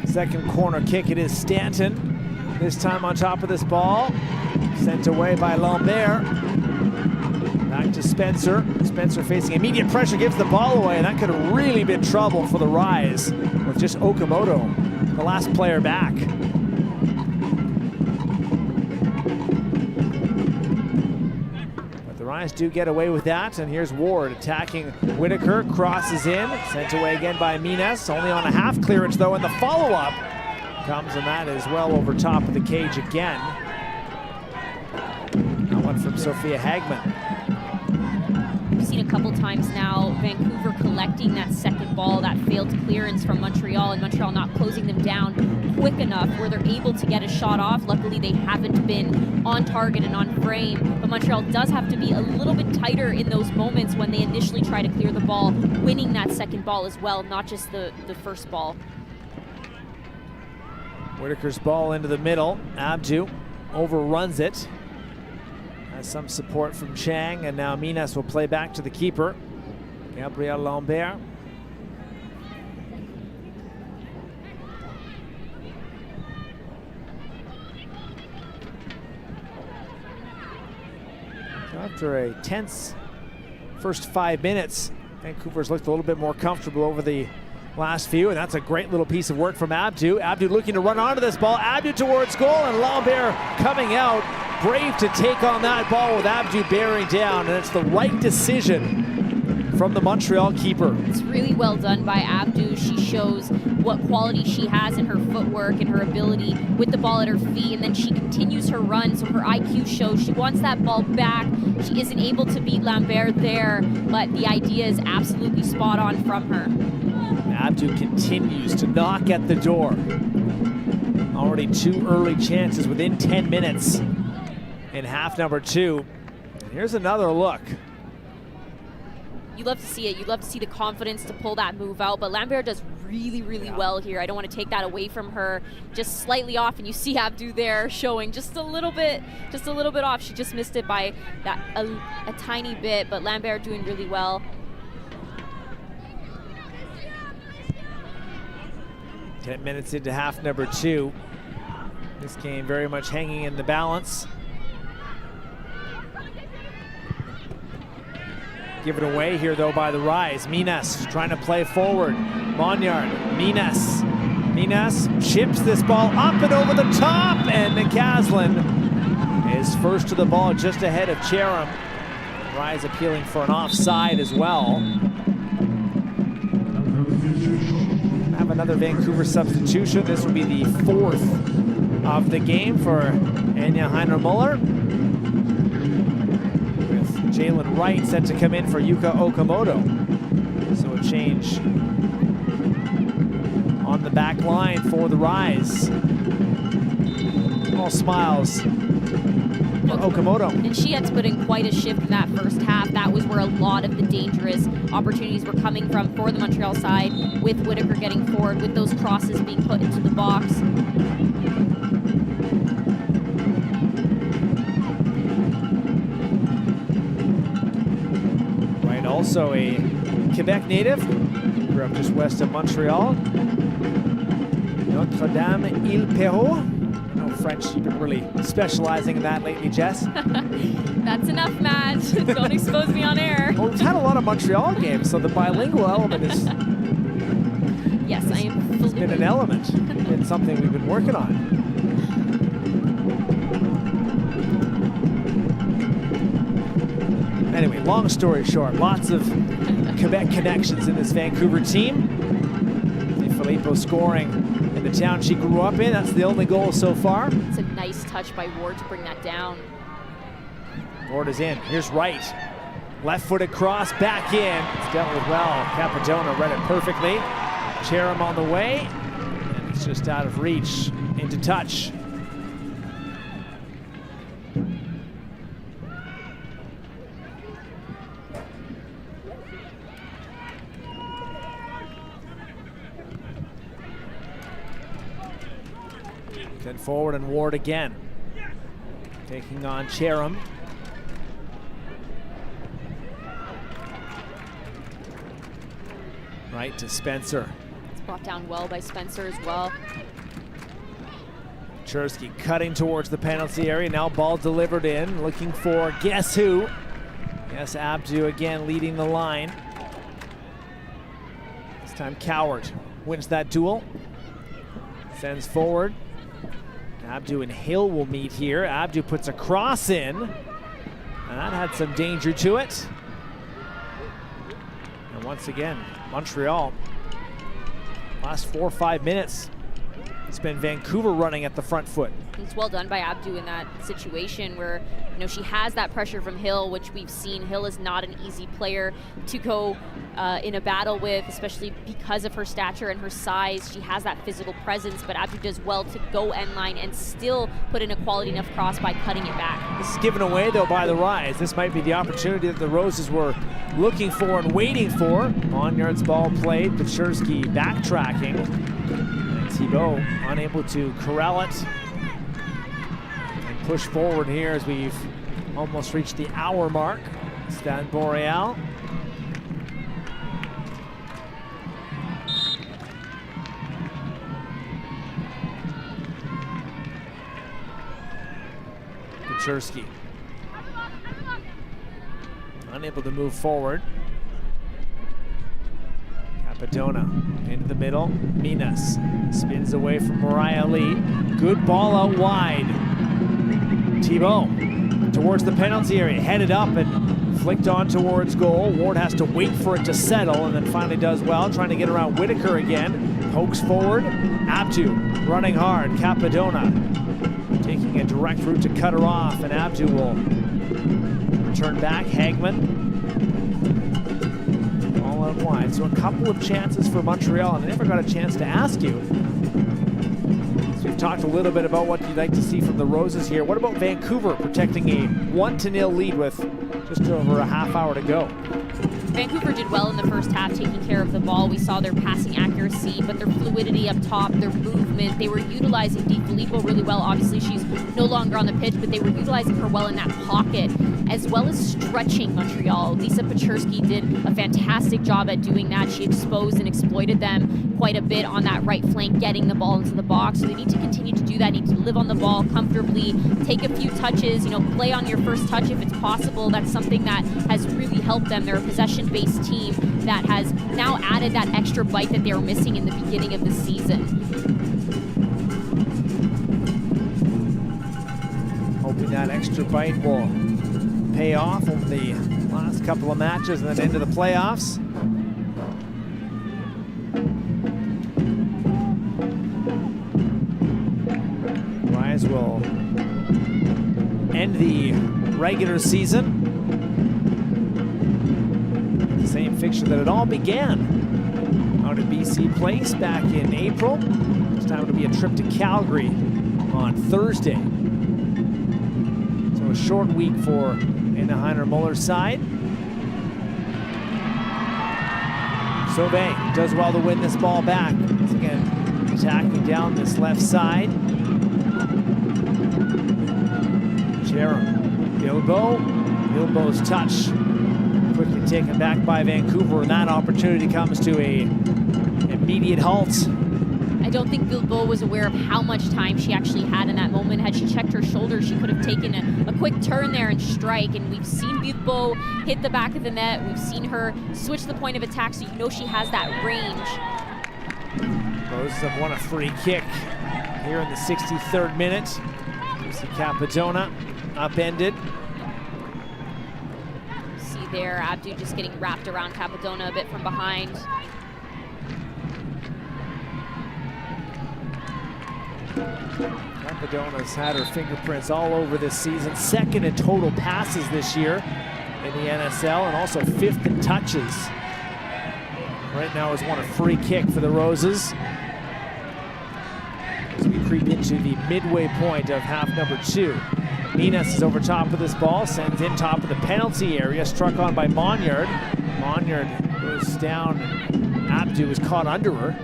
Second corner kick, it is Stanton. This time on top of this ball. Sent away by Lambert. Back to Spencer. Spencer facing immediate pressure, gives the ball away, and that could have really been trouble for the Rise with just Okamoto, the last player back. But the Rise do get away with that, and here's Ward attacking Whitaker, crosses in, sent away again by Minas, only on a half clearance though, and the follow-up comes, and that is well over top of the cage again. That one from Sophia Hagman. We've seen a couple times now Vancouver collecting that second ball, that failed clearance from Montreal, and Montreal not closing them down quick enough where they're able to get a shot off. Luckily, they haven't been on target and on frame, but Montreal does have to be a little bit tighter in those moments when they initially try to clear the ball, winning that second ball as well, not just the first ball. Whitaker's ball into the middle. Abdu overruns it. Has some support from Chang, and now Minas will play back to the keeper, Gabrielle Lambert. After a tense first 5 minutes, Vancouver's looked a little bit more comfortable over the last few, and that's a great little piece of work from Abdu. Abdu looking to run onto this ball. Abdu towards goal, and Lambert coming out, brave to take on that ball with Abdu bearing down, and it's the right decision from the Montreal keeper. It's really well done by Abdu. She shows what quality she has in her footwork and her ability with the ball at her feet, and then she continues her run, so her IQ shows she wants that ball back. She isn't able to beat Lambert there, but the idea is absolutely spot on from her. Abdu continues to knock at the door. Already 2 early chances within 10 minutes in half number 2. And here's another look. You love to see it. You love to see the confidence to pull that move out, but Lambert does really, really well here. I don't want to take that away from her. Just slightly off, and you see Abdu there showing just a little bit off. She just missed it by that a tiny bit, but Lambert doing really well. 10 minutes into half number 2. This game very much hanging in the balance. Given away here though by the Rise. Minas trying to play forward. Monyard, Minas chips this ball up and over the top, and McCaslin is first to the ball just ahead of Cheram. Rise appealing for an offside as well. Have another Vancouver substitution. This will be the 4th of the game for Anya Heiner-Muller. With Jalen Wright set to come in for Yuka Okamoto. So a change on the back line for the Rise. All smiles for Okamoto. And she had to put in quite a shift in that first half. That was where a lot of the dangerous opportunities were coming from for the Montreal side, with Whitaker getting forward, with those crosses being put into the box. Right, also a Quebec native, grew up just west of Montreal. Notre-Dame-Ile-Perrot. No French, you've been really specializing in that lately, Jess. That's enough, Matt. Don't expose me on air. Well, we've had a lot of Montreal games, so the bilingual element is... Yes, I am fully... It's been an element. It's something we've been working on. Anyway, long story short, lots of Quebec connections in this Vancouver team. Filippo scoring in the town she grew up in. That's the only goal so far. It's a nice touch by Ward to bring that down. Ward is in. Here's Wright. Left-footed cross, back in. It's dealt with well. Capadona read it perfectly. Cheram on the way, and it's just out of reach. Into touch. Then forward and Ward again. Taking on Cheram. Right to Spencer. It's brought down well by Spencer as well. Chersky cutting towards the penalty area. Now ball delivered in, looking for guess who? Yes, Abdu again leading the line. This time Coward wins that duel. Sends forward. Abdu and Hill will meet here. Abdu puts a cross in. And that had some danger to it. And once again, Montreal, last 4 or 5 minutes, it's been Vancouver running at the front foot. It's well done by Abdu in that situation where, you know, she has that pressure from Hill, which we've seen. Hill is not an easy player to go in a battle with, especially because of her stature and her size. She has that physical presence, but Abdu does well to go end line and still put in a quality enough cross by cutting it back. This is given away though by the Rise. This might be the opportunity that the Roses were looking for and waiting for. Monyard's ball played, Pechersky backtracking. And Thibault unable to corral it. And push forward here as we've almost reached the hour mark. Stade Boreal. Pechersky unable to move forward. Capadona into the middle. Minas spins away from Mariah Lee. Good ball out wide. Thibault towards the penalty area, headed up and flicked on towards goal. Ward has to wait for it to settle and then finally does well, trying to get around Whitaker again. Pokes forward. Abdu running hard. Capadona taking a direct route to cut her off, and Abdu will return back. Hagman all out wide. So a couple of chances for Montreal, and I never got a chance to ask you. So we've talked a little bit about what you'd like to see from the Roses here. What about Vancouver protecting a 1-0 lead with just over a half hour to go? Vancouver did well in the first half taking care of the ball. We saw their passing accuracy, but their fluidity up top, their movement, they were utilizing DiFilippo really well. Obviously, she's no longer on the pitch, but they were utilizing her well in that pocket, as well as stretching Montreal. Lisa Paczerski did a fantastic job at doing that. She exposed and exploited them quite a bit on that right flank, getting the ball into the box. So they need to continue to do that, need to live on the ball comfortably, take a few touches, play on your first touch if it's possible. That's something that has really helped them. They're a possession-based team that has now added that extra bite that they were missing in the beginning of the season. Hoping that extra bite will pay off over the last couple of matches and then into the playoffs. Rise will end the regular season. The same fixture that it all began out at BC Place back in April. This time it'll be a trip to Calgary on Thursday. So a short week for Anna Heiner-Muller's side. Sauvé does well to win this ball back. Once again, attacking down this left side. Jerem, Bilbo's touch quickly taken back by Vancouver, and that opportunity comes to a immediate halt. I don't think Bilbo was aware of how much time she actually had in that moment. Had she checked her shoulder, she could have taken a quick turn there and strike. And we've seen Bilbo hit the back of the net. We've seen her switch the point of attack, so she has that range. Roses have won a free kick here in the 63rd minute. Lucy Capadona upended. See there, Abdu just getting wrapped around Capadona a bit from behind. Capadona's had her fingerprints all over this season. Second in total passes this year in the NSL, and also 5th in touches. Right now has won a free kick for the Roses. As we creep into the midway point of half number 2. Minas is over top of this ball, sends in top of the penalty area, struck on by Monyard. Monyard goes down, Abdu was caught under her.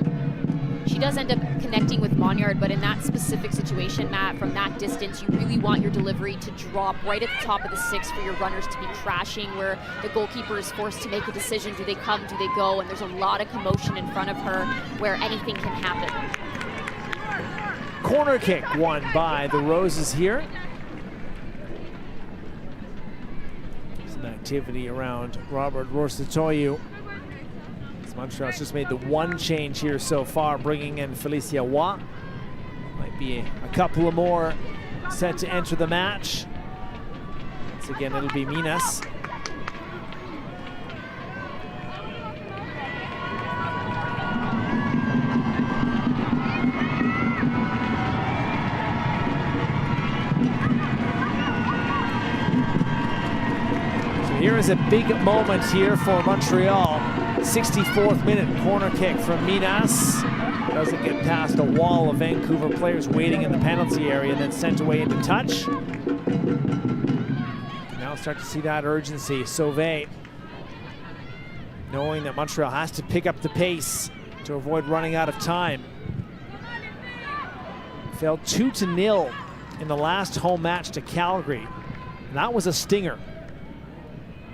She does end up connecting with Monyard, but in that specific situation, Matt, from that distance, you really want your delivery to drop right at the top of the 6 for your runners to be crashing, where the goalkeeper is forced to make a decision. Do they come? Do they go? And there's a lot of commotion in front of her where anything can happen. Corner kick won by the Roses here. Some activity around Robert Rorsatoyu. Montreal's just made the one change here so far, bringing in Felicia Watt. Might be a couple of more set to enter the match. Once again, it'll be Minas. So here is a big moment here for Montreal. 64th minute, corner kick from Minas. Doesn't get past a wall of Vancouver players waiting in the penalty area and then sent away into touch. Now start to see that urgency. Sauvé, knowing that Montreal has to pick up the pace to avoid running out of time. Fell 2-0 in the last home match to Calgary. And that was a stinger.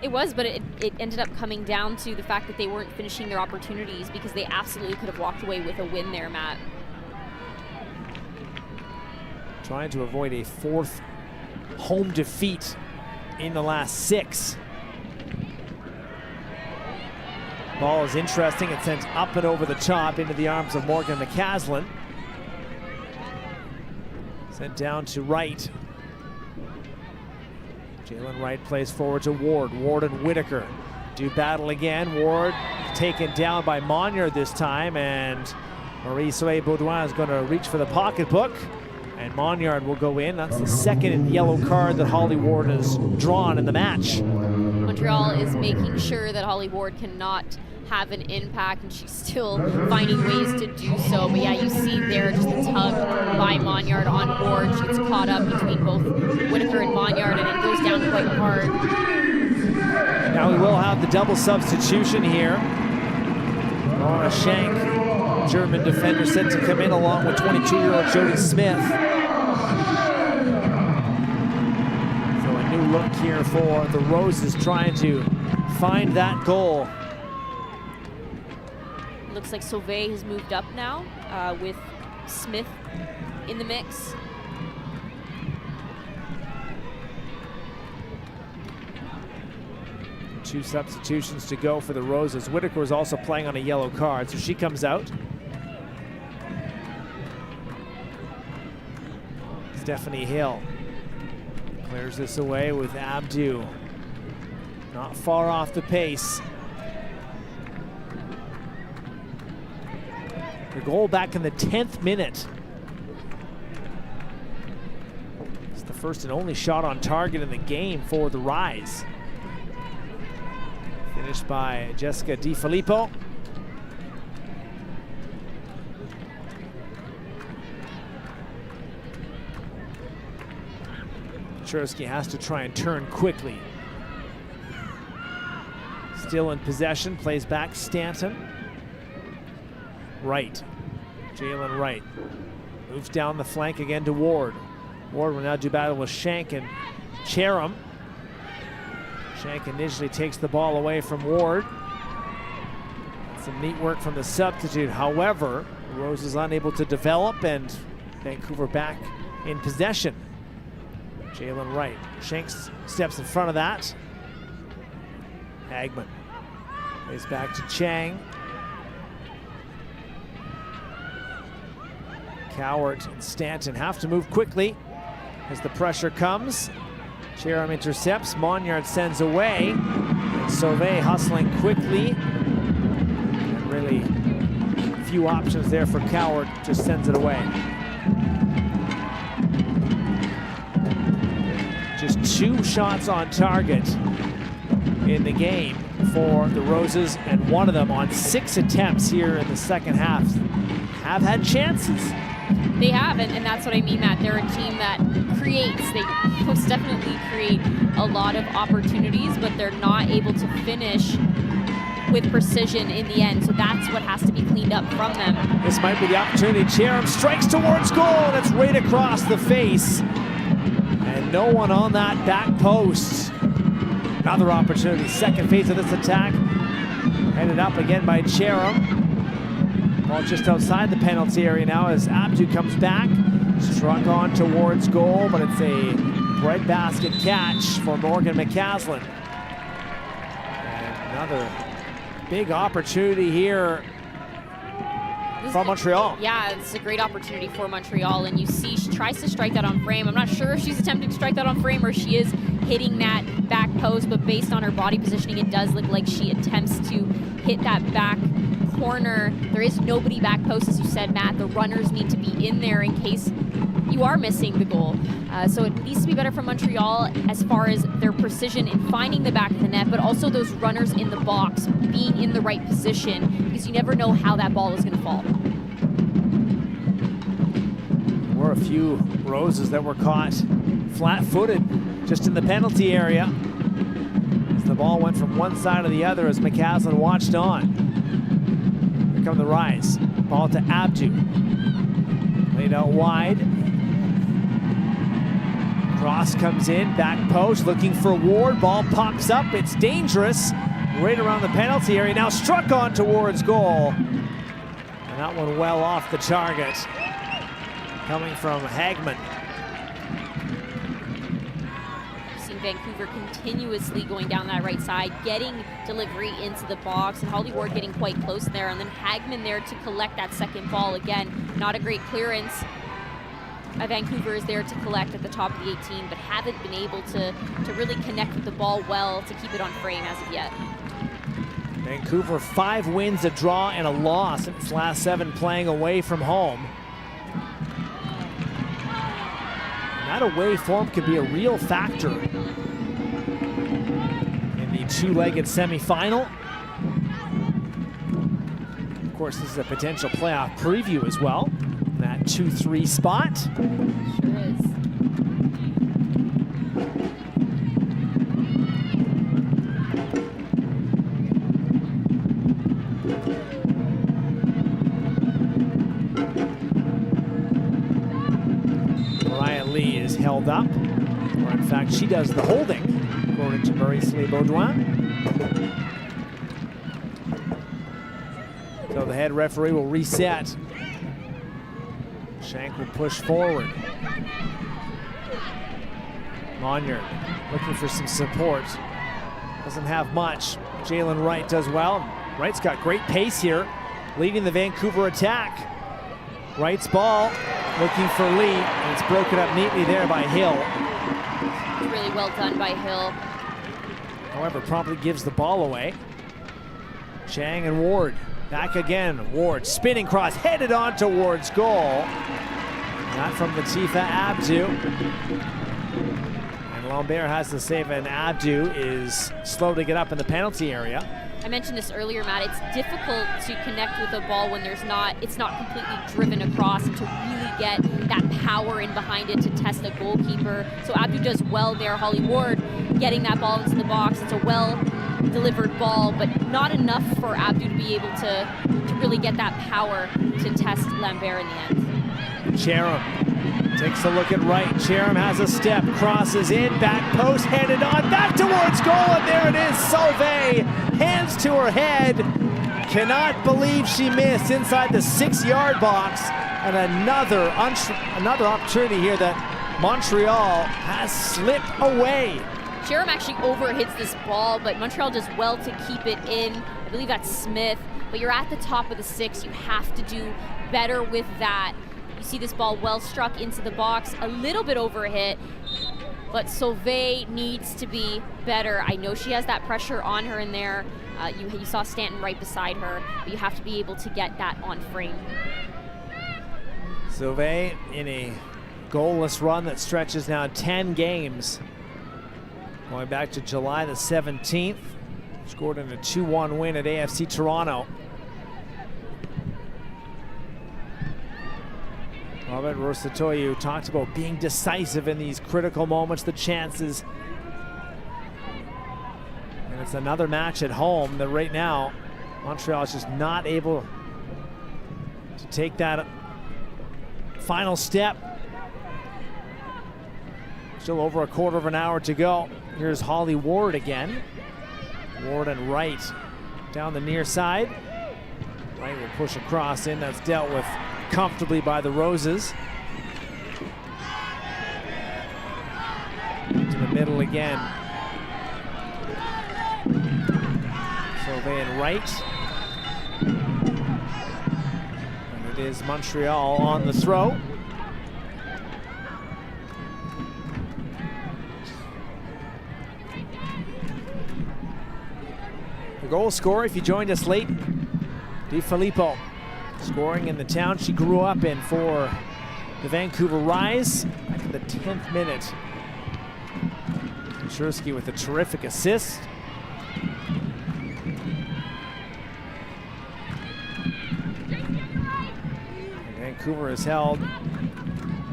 It was, but it ended up coming down to the fact that they weren't finishing their opportunities, because they absolutely could have walked away with a win there, Matt. Trying to avoid a 4th home defeat in the last 6. Ball is interesting. It's sent up and over the top into the arms of Morgan McCaslin. Sent down to right. Jalen Wright plays forward to Ward. Ward and Whitaker do battle again. Ward taken down by Monyard this time, and Marie-Soleil Baudouin is going to reach for the pocketbook, and Monyard will go in. That's the 2nd yellow card that Holly Ward has drawn in the match. Montreal is making sure that Holly Ward cannot have an impact, and she's still finding ways to do so. But yeah, you see there just a tug by Monyard on board. She gets caught up between both Whitaker and Monyard, and it goes down quite hard. Now we will have the double substitution here. Laura Schenk, German defender, set to come in along with 22-year-old Jody Smith. So a new look here for the Roses, trying to find that goal. Looks like Sauvé has moved up now with Smith in the mix. Two substitutions to go for the Roses. Whitaker is also playing on a yellow card, so she comes out. Stephanie Hill clears this away with Abdu. Not far off the pace. The goal back in the 10th minute. It's the first and only shot on target in the game for the Rise. Finished by Jessica Di Filippo. Chersky has to try and turn quickly. Still in possession, plays back Stanton. Wright, Jalen Wright moves down the flank again to Ward. Ward will now do battle with Schenk and Cheram. Schenk initially takes the ball away from Ward. Some neat work from the substitute. However, Rose is unable to develop, and Vancouver back in possession. Jalen Wright. Schenk steps in front of that. Hagman plays back to Chang. Cowart and Stanton have to move quickly as the pressure comes. Cheram intercepts, Monyard sends away, and Sauvé hustling quickly. And really few options there for Cowart, just sends it away. Just 2 shots on target in the game for the Roses, and one of them on 6 attempts here in the second half. Have had chances. They have, and that's what I mean, Matt. They're a team that creates. They most definitely create a lot of opportunities, but they're not able to finish with precision in the end. So that's what has to be cleaned up from them. This might be the opportunity. Cheram strikes towards goal, and it's right across the face. And no one on that back post. Another opportunity. Second phase of this attack. Headed up again by Cheram. Ball just outside the penalty area now as Abdu comes back. Struck on towards goal, but it's a breadbasket catch for Morgan McCaslin. And another big opportunity here from Montreal. Yeah, it's a great opportunity for Montreal, and you see she tries to strike that on frame. I'm not sure if she's attempting to strike that on frame or she is hitting that back post, but based on her body positioning, it does look like she attempts to hit that back corner. There is nobody back post, as you said, Matt. The runners need to be in there in case you are missing the goal. So it needs to be better from Montreal as far as their precision in finding the back of the net, but also those runners in the box being in the right position, because you never know how that ball is going to fall. There were a few Roses that were caught flat-footed just in the penalty area as the ball went from one side to the other as McCaslin watched on. Here come the Rise. Ball to Abdu. Laid out wide. Cross comes in, back post, looking for Ward. Ball pops up, it's dangerous. Right around the penalty area, now struck on towards goal. And that one well off the target. Coming from Hagman. Vancouver continuously going down that right side, getting delivery into the box, and Holly Ward getting quite close there, and then Hagman there to collect that second ball. Again, not a great clearance. Vancouver is there to collect at the top of the 18, but haven't been able to really connect with the ball well to keep it on frame as of yet. Vancouver 5 wins, a draw, and a loss in its last 7 playing away from home. That away form could be a real factor in the 2-legged semifinal. course, this is a potential playoff preview as well. That 2-3 spot. Sure is. Lee is held up, or in fact, she does the holding, according to Marie-Céline Baudouin. So the head referee will reset. Shank will push forward. Monyard looking for some support. Doesn't have much. Jalen Wright does well. Wright's got great pace here, leading the Vancouver attack. Wright's ball, looking for Lee, and it's broken up neatly there by Hill. Really well done by Hill. However, promptly gives the ball away. Chang and Ward back again. Ward spinning cross, headed on to Ward's goal. Not from Latifa Abdu. And Lambert has the save, and Abdu is slow to get up in the penalty area. I mentioned this earlier, Matt. It's difficult to connect with a ball when it's not completely driven across, and to really get that power in behind it to test a goalkeeper. So Abdu does well there. Holly Ward getting that ball into the box. It's a well-delivered ball, but not enough for Abdu to be able to really get that power to test Lambert in the end. Cherim takes a look at Wright. Cherim has a step, crosses in, back post, headed on, back towards goal, and there it is. Sauvé, hands to her head. Cannot believe she missed inside the 6-yard box. And another opportunity here that Montreal has slipped away. Cherim actually overhits this ball, but Montreal does well to keep it in. I believe that's Smith, but you're at the top of the 6. You have to do better with that. You see this ball well struck into the box, a little bit overhit, but Sauvé needs to be better. I know she has that pressure on her in there. You saw Stanton right beside her, but you have to be able to get that on frame. Sauvé in a goalless run that stretches now 10 games. Going back to July the 17th, scored in a 2-1 win at AFC Toronto. Robert Rosatoyu talked about being decisive in these critical moments, the chances. And it's another match at home that right now, Montreal is just not able to take that final step. Still over a quarter of an hour to go. Here's Holly Ward again. Ward and Wright down the near side. Wright will push a cross in, that's dealt with comfortably by the Roses. To the middle again. Sauvé and Wright. And it is Montreal on the throw. The goal scorer, if you joined us late, Di Filippo, scoring in the town she grew up in for the Vancouver Rise. Back in the 10th minute. Shursky with a terrific assist. And Vancouver has held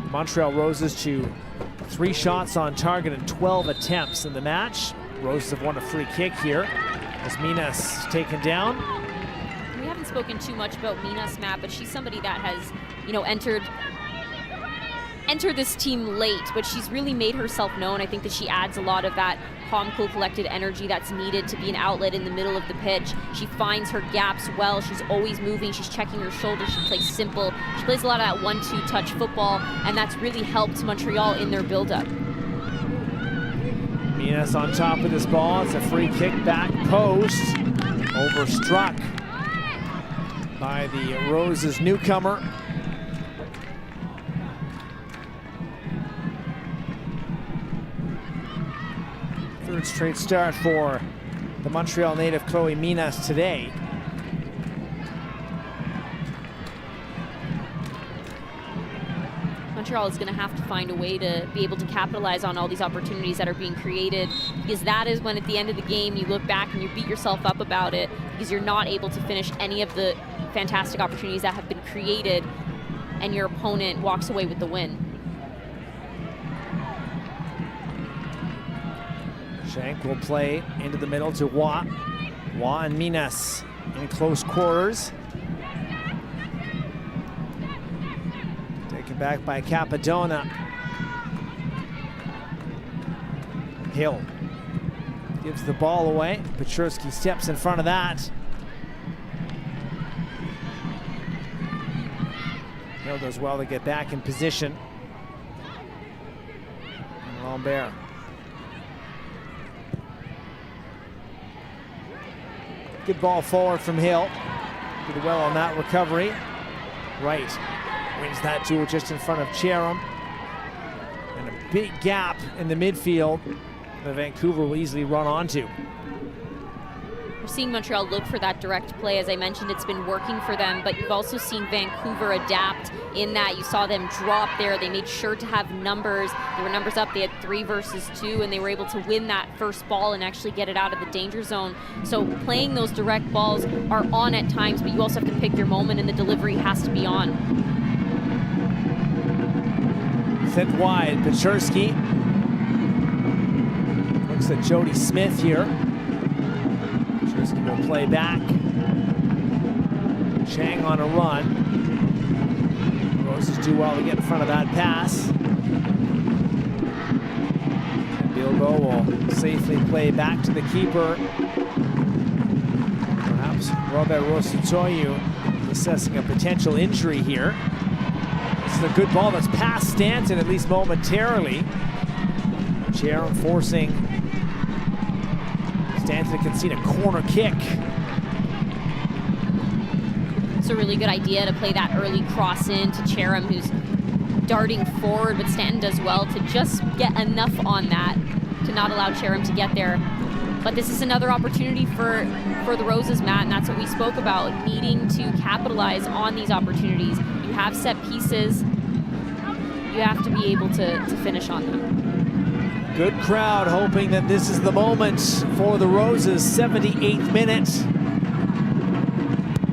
Montreal Roses to 3 shots on target and 12 attempts in the match. Roses have won a free kick here as Minas taken down. We haven't spoken too much about Minas, Matt, but she's somebody that has, entered this team late, but she's really made herself known. I think that she adds a lot of that calm, cool, collected energy that's needed to be an outlet in the middle of the pitch. She finds her gaps well. She's always moving. She's checking her shoulders. She plays simple. She plays a lot of that 1-2 touch football, and that's really helped Montreal in their build-up. Minas on top of this ball. It's a free kick back post. Overstruck by the Roses newcomer. Third straight start for the Montreal native Chloe Minas today. Montreal is going to have to find a way to be able to capitalize on all these opportunities that are being created, because that is when at the end of the game you look back and you beat yourself up about it because you're not able to finish any of the fantastic opportunities that have been created, and your opponent walks away with the win. Shank will play into the middle to Waugh. Waugh and Minas in close quarters. Taken back by Capadona. Hill gives the ball away. Petrusky steps in front of that. Hill does well to get back in position. And Lambert. Good ball forward from Hill. Did well on that recovery. Wright wins that duel just in front of Cheram. And a big gap in the midfield that Vancouver will easily run onto. We're seeing Montreal look for that direct play. As I mentioned, it's been working for them, but you've also seen Vancouver adapt in that you saw them drop there. They made sure to have numbers. There were numbers up. They had 3 versus 2, and they were able to win that first ball and actually get it out of the danger zone. So playing those direct balls are on at times, but you also have to pick your moment, and the delivery has to be on. Sent wide, Petrusky. Looks at Jody Smith here. Petrusky will play back. Chang on a run. Roses do well to get in front of that pass. Bilbo will safely play back to the keeper. Perhaps Robert Rositoyu assessing a potential injury here. This is a good ball that's past Stanton, at least momentarily. Cheram forcing Stanton to concede a corner kick. It's a really good idea to play that early cross in to Cheram, who's darting forward, but Stanton does well to just get enough on that to not allow Cheram to get there. But this is another opportunity for the Roses, Matt, and that's what we spoke about, needing to capitalize on these opportunities. You have set pieces. You have to be able to finish on them. Good crowd hoping that this is the moment for the Roses. 78th minute.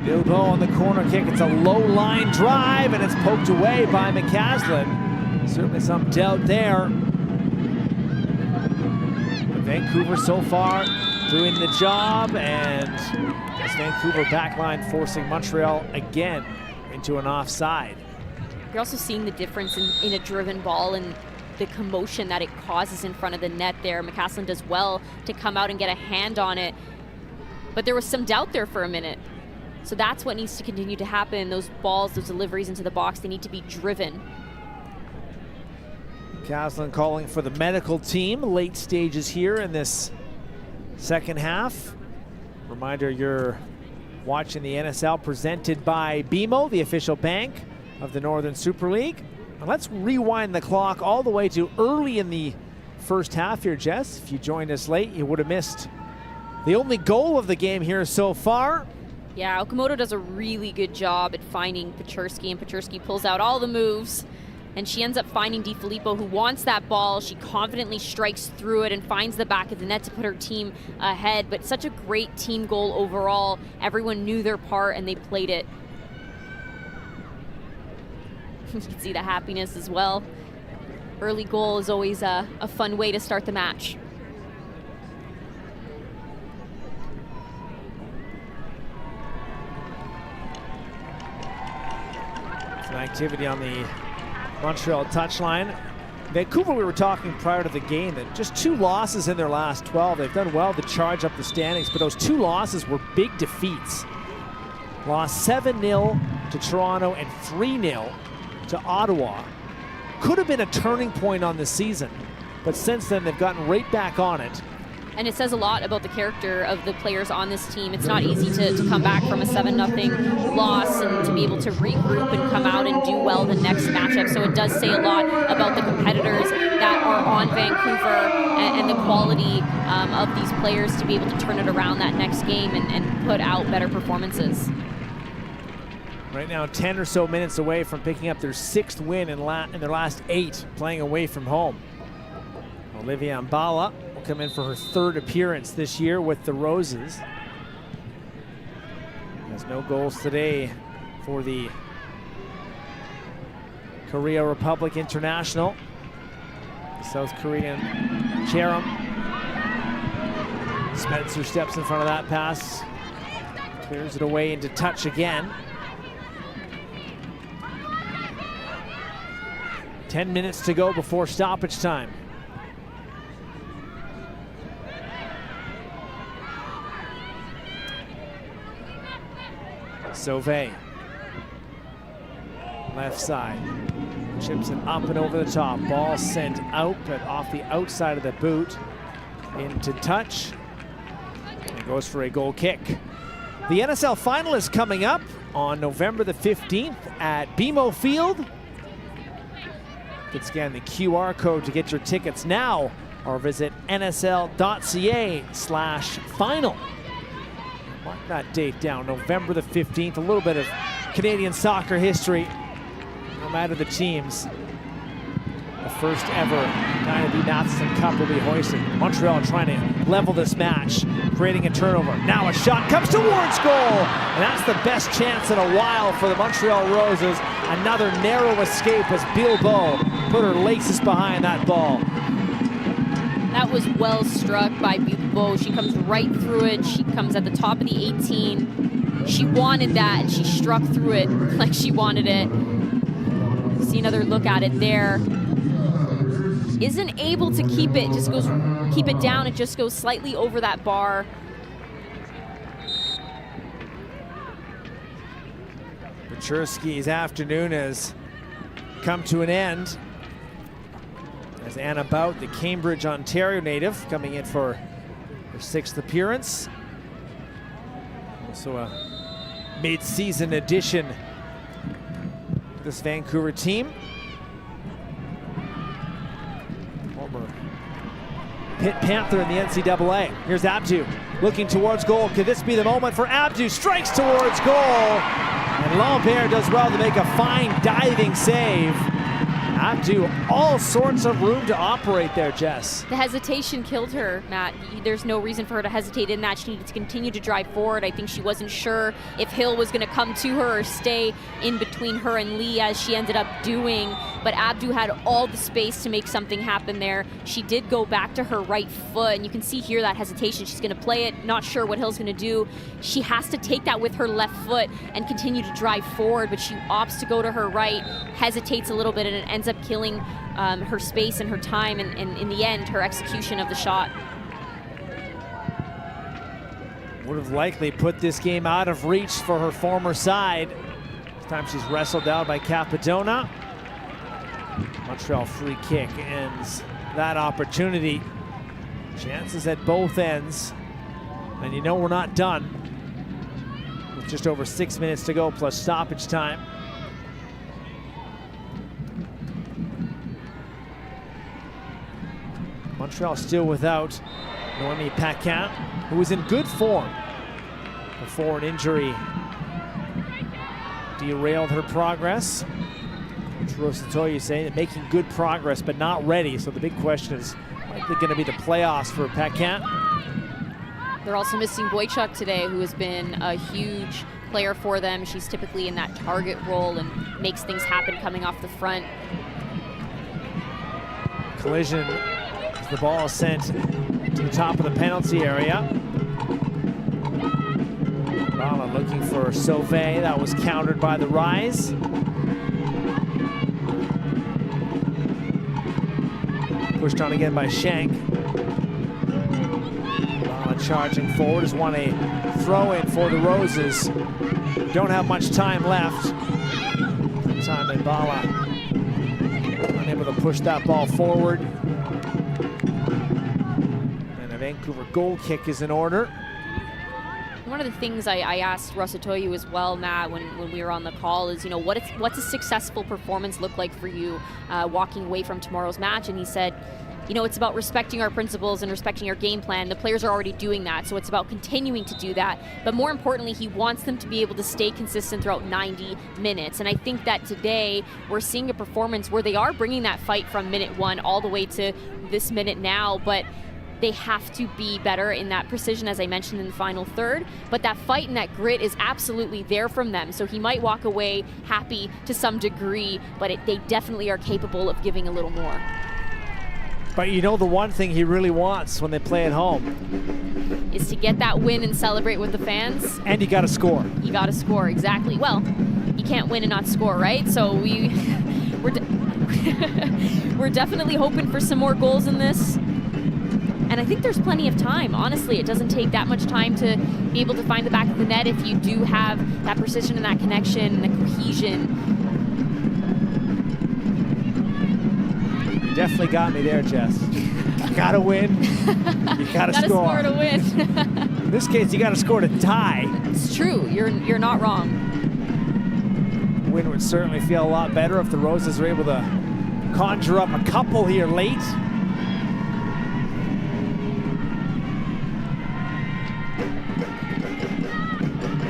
Bilbo on the corner kick. It's a low line drive, and it's poked away by McCaslin. Certainly some doubt there. But Vancouver so far doing the job, and this Vancouver backline forcing Montreal again into an offside. You're also seeing the difference in a driven ball and the commotion that it causes in front of the net there. McCaslin does well to come out and get a hand on it, but there was some doubt there for a minute. So that's what needs to continue to happen. Those balls, those deliveries into the box, they need to be driven. McCaslin calling for the medical team. Late stages here in this second half. Reminder, you're watching the NSL presented by BMO, the official bank of the Northern Super League. And let's rewind the clock all the way to early in the first half here, Jess. If you joined us late, you would have missed the only goal of the game here so far. Yeah, Okamoto does a really good job at finding Petrusky, and Petrusky pulls out all the moves, and she ends up finding DiFilippo, who wants that ball. She confidently strikes through it and finds the back of the net to put her team ahead. But such a great team goal overall. Everyone knew their part, and they played it. You can see the happiness as well. Early goal is always a fun way to start the match. Some activity on the Montreal touchline. Vancouver, we were talking prior to the game that just 2 losses in their last 12. They've done well to charge up the standings, but those 2 losses were big defeats. Lost 7-0 to Toronto and 3-0 to Ottawa. Could have been a turning point on the season, but since then they've gotten right back on it. And it says a lot about the character of the players on this team. It's not easy to come back from a 7-0 loss and to be able to regroup and come out and do well the next matchup. So it does say a lot about the competitors that are on Vancouver and the quality of these players to be able to turn it around that next game and put out better performances. Right now, 10 or so minutes away from picking up their 6th win in their last 8 playing away from home. Olivia Mbala will come in for her 3rd appearance this year with the Roses. Has no goals today for the Korea Republic International. South Korean Cheram. Spencer steps in front of that pass. Clears it away into touch again. 10 minutes to go before stoppage time. Sauvé. Left side. Chips it up and over the top. Ball sent out, but off the outside of the boot. Into touch. And goes for a goal kick. The NSL final is coming up on November the 15th at BMO Field. You can scan the QR code to get your tickets now or visit nsl.ca/final. Mark that date down, November the 15th. A little bit of Canadian soccer history, no matter the teams. The first ever Diana B. Matheson Cup will be hoisted. Montreal trying to level this match, creating a turnover. Now a shot comes towards goal, and that's the best chance in a while for the Montreal Roses. Another narrow escape as Bilbao put her laces behind that ball. That was well struck by Bilbao. She comes right through it. She comes at the top of the 18. She wanted that, and she struck through it like she wanted it. See another look at it there. Isn't able to keep it, keep it down. It just goes slightly over that bar. Pecherski's afternoon has come to an end as Anna Bout, the Cambridge, Ontario native, coming in for her 6th appearance. Also a mid-season addition to this Vancouver team. Former Pitt Panther in the NCAA. Here's Abdu looking towards goal. Could this be the moment for Abdu? Strikes towards goal. And Lambert does well to make a fine diving save. Abdu, all sorts of room to operate there, Jess. The hesitation killed her, Matt. There's no reason for her to hesitate in that. She needed to continue to drive forward. I think she wasn't sure if Hill was going to come to her or stay in between her and Lee, as she ended up doing. But Abdu had all the space to make something happen there. She did go back to her right foot, and you can see here that hesitation. She's going to play it, not sure what Hill's going to do. She has to take that with her left foot and continue to drive forward, but she opts to go to her right, hesitates a little bit, and it ends up killing her space and her time, and in the end, her execution of the shot. Would have likely put this game out of reach for her former side. This time she's wrestled down by Capadona. Montreal free kick ends that opportunity. Chances at both ends. And you know we're not done. With just over 6 minutes to go plus stoppage time. Montreal still without Noemi Paquin, who was in good form before an injury derailed her progress. Rosatoyi saying that making good progress but not ready, so the big question is likely going to be the playoffs for Paquin. They're also missing Boychuk today, who has been a huge player for them. She's typically in that target role and makes things happen coming off the front. Collision as the ball is sent to the top of the penalty area. Bala looking for Sauvé. That was countered by the Rise. Pushed on again by Shank. Bala charging forward has won a throw-in for the Roses. Don't have much time left. Time and Bala unable to push that ball forward. And a Vancouver goal kick is in order. One of the things I asked Rosatoyu as well, Matt, when we were on the call is, you know, what's a successful performance look like for you walking away from tomorrow's match? And he said, you know, it's about respecting our principles and respecting our game plan. The players are already doing that, so it's about continuing to do that. But more importantly, he wants them to be able to stay consistent throughout 90 minutes. And I think that today we're seeing a performance where they are bringing that fight from minute 1 all the way to this minute now, but they have to be better in that precision, as I mentioned, in the final third. But that fight and that grit is absolutely there from them. So he might walk away happy to some degree, but they definitely are capable of giving a little more. But you know the one thing he really wants when they play at home is to get that win and celebrate with the fans. And you got to score. You got to score, exactly. Well, you can't win and not score, right? So we're definitely hoping for some more goals in this. And I think there's plenty of time. Honestly, it doesn't take that much time to be able to find the back of the net if you do have that precision and that connection and the cohesion. Definitely got me there, Jess. You gotta win. You gotta score. Gotta score to win. In this case, you gotta score to tie. It's true. You're not wrong. Win would certainly feel a lot better if the Roses are able to conjure up a couple here late.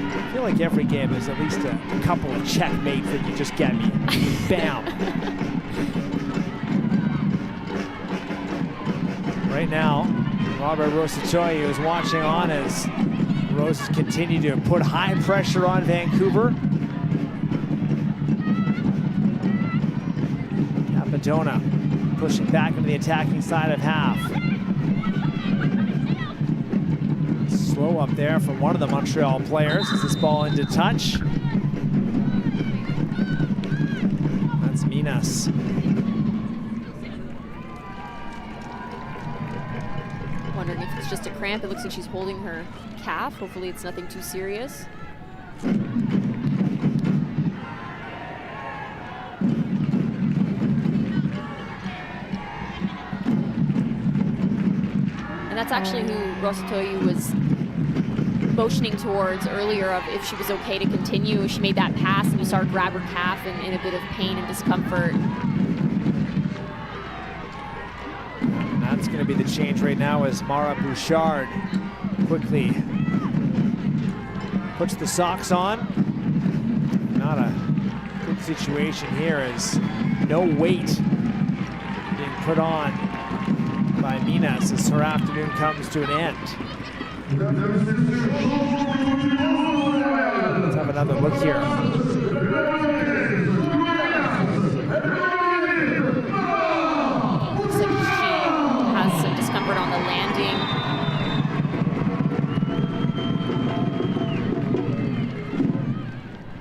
I feel like every game there's at least a couple of checkmates that you just get me. Bam. Right now, Robert Rosatoyu is watching on as Roses continue to put high pressure on Vancouver. Capadona pushing back into the attacking side of half. Slow up there from one of the Montreal players as this ball into touch. That's Minas. Wondering if it's just a cramp. It looks like she's holding her calf. Hopefully it's nothing too serious. And that's actually who Rosatoyu was motioning towards earlier, of if she was okay to continue. She made that pass and you saw her grab her calf in a bit of pain and discomfort. That's going to be the change right now as Mara Bouchard quickly puts the socks on. Not a good situation here as no weight being put on by Minas as her afternoon comes to an end. Let's have another look here. Looks like she has some discomfort on the landing.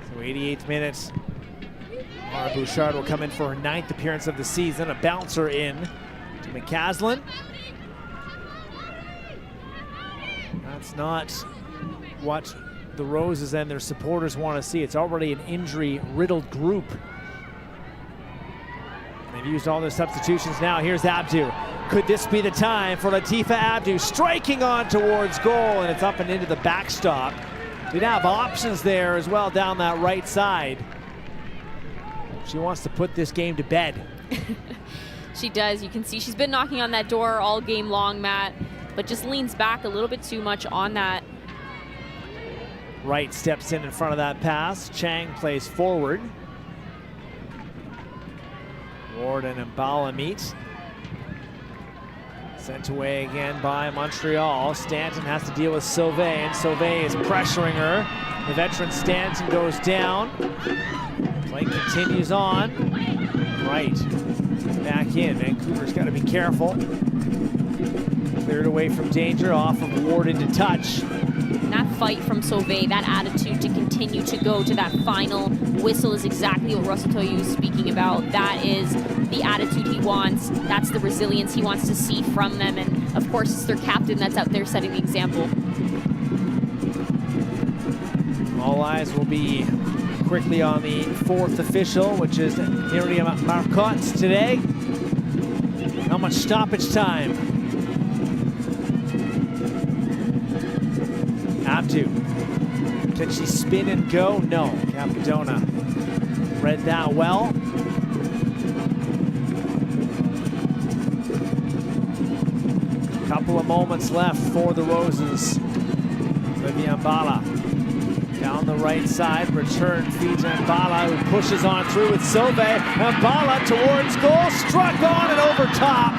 So 88th minute. Mara Bouchard will come in for her 9th appearance of the season. A bouncer in to McCaslin. That's not what the Roses and their supporters want to see. It's already an injury-riddled group. They've used all their substitutions now. Here's Abdu. Could this be the time for Latifa Abdu striking on towards goal, and it's up and into the backstop. Did have options there as well down that right side. She wants to put this game to bed. She does. You can see she's been knocking on that door all game long, Matt, but just leans back a little bit too much on that. Wright steps in front of that pass. Chang plays forward. Ward and Mbala meet. Sent away again by Montreal. Stanton has to deal with Sauvé, and Sauvé is pressuring her. The veteran Stanton goes down. Play continues on. Wright back in. Vancouver's got to be careful. Cleared away from danger, off of Ward into touch. And that fight from Sauvé, that attitude to continue to go to that final whistle is exactly what Rosatoyu is speaking about. That is the attitude he wants. That's the resilience he wants to see from them. And of course, it's their captain that's out there setting the example. All eyes will be quickly on the fourth official, which is Miriam Marcotte today. How much stoppage time? Abdu. Can she spin and go? No. Capadona read that well. Couple of moments left for the Roses. Olivia Mbala down the right side, return feeds Mbala, who pushes on through with Silve. Mbala towards goal, struck on and over top.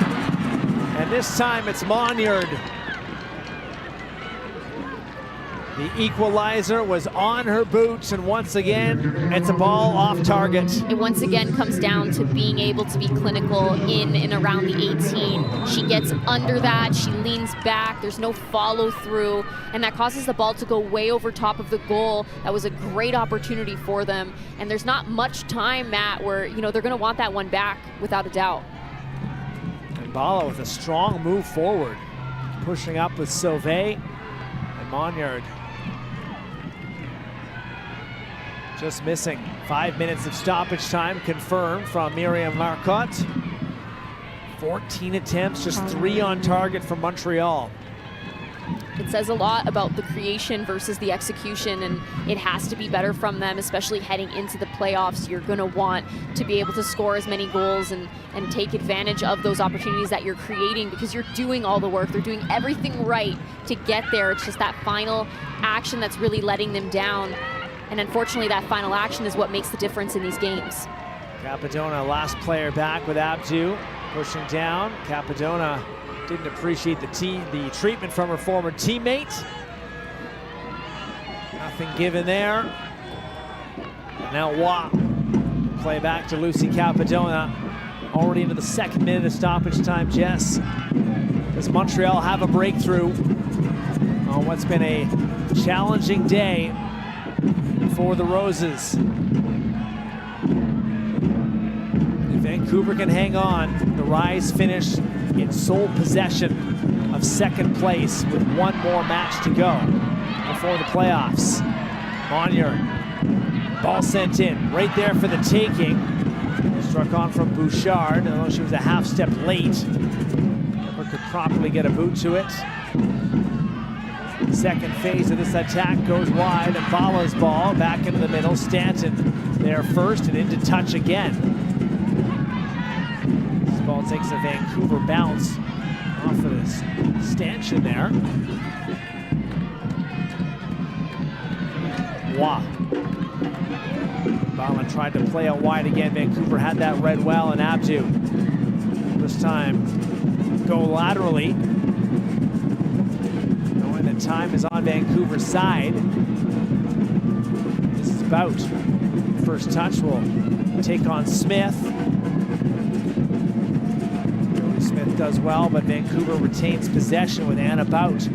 And this time it's Monyard. The equalizer was on her boots, and once again, it's a ball off target. It once again comes down to being able to be clinical in and around the 18. She gets under that, she leans back, there's no follow through, and that causes the ball to go way over top of the goal. That was a great opportunity for them, and there's not much time, Matt, where they're gonna want that one back without a doubt. And Mbala with a strong move forward, pushing up with Silve and Monyard. Just missing 5 minutes of stoppage time confirmed from Miriam Marcotte. 14 attempts, just 3 on target for Montreal. It says a lot about the creation versus the execution, and it has to be better from them, especially heading into the playoffs. You're going to want to be able to score as many goals and take advantage of those opportunities that you're creating, because you're doing all the work. They're doing everything right to get there. It's just that final action that's really letting them down. And unfortunately, that final action is what makes the difference in these games. Capadona, last player back with Abdu, pushing down. Capadona didn't appreciate the treatment from her former teammate. Nothing given there. And now Waugh. Play back to Lucy Capadona. Already into the 2nd minute of stoppage time, Jess. Does Montreal have a breakthrough on what's been a challenging day for the Roses? If Vancouver can hang on, the Rise finish in sole possession of 2nd place with 1 more match to go before the playoffs. Monyard, ball sent in, right there for the taking. Struck on from Bouchard, although she was a half step late. Never could properly get a boot to it. Second phase of this attack goes wide, and Mbala's ball back into the middle. Stanton there first and into touch again. This ball takes a Vancouver bounce off of this stanchion there. Waugh. Mbala tried to play out wide again. Vancouver had that read well, and Abdu this time go laterally. Time is on Vancouver's side. This is Bout. First touch will take on Smith. Jody Smith does well, but Vancouver retains possession with Anna Bout.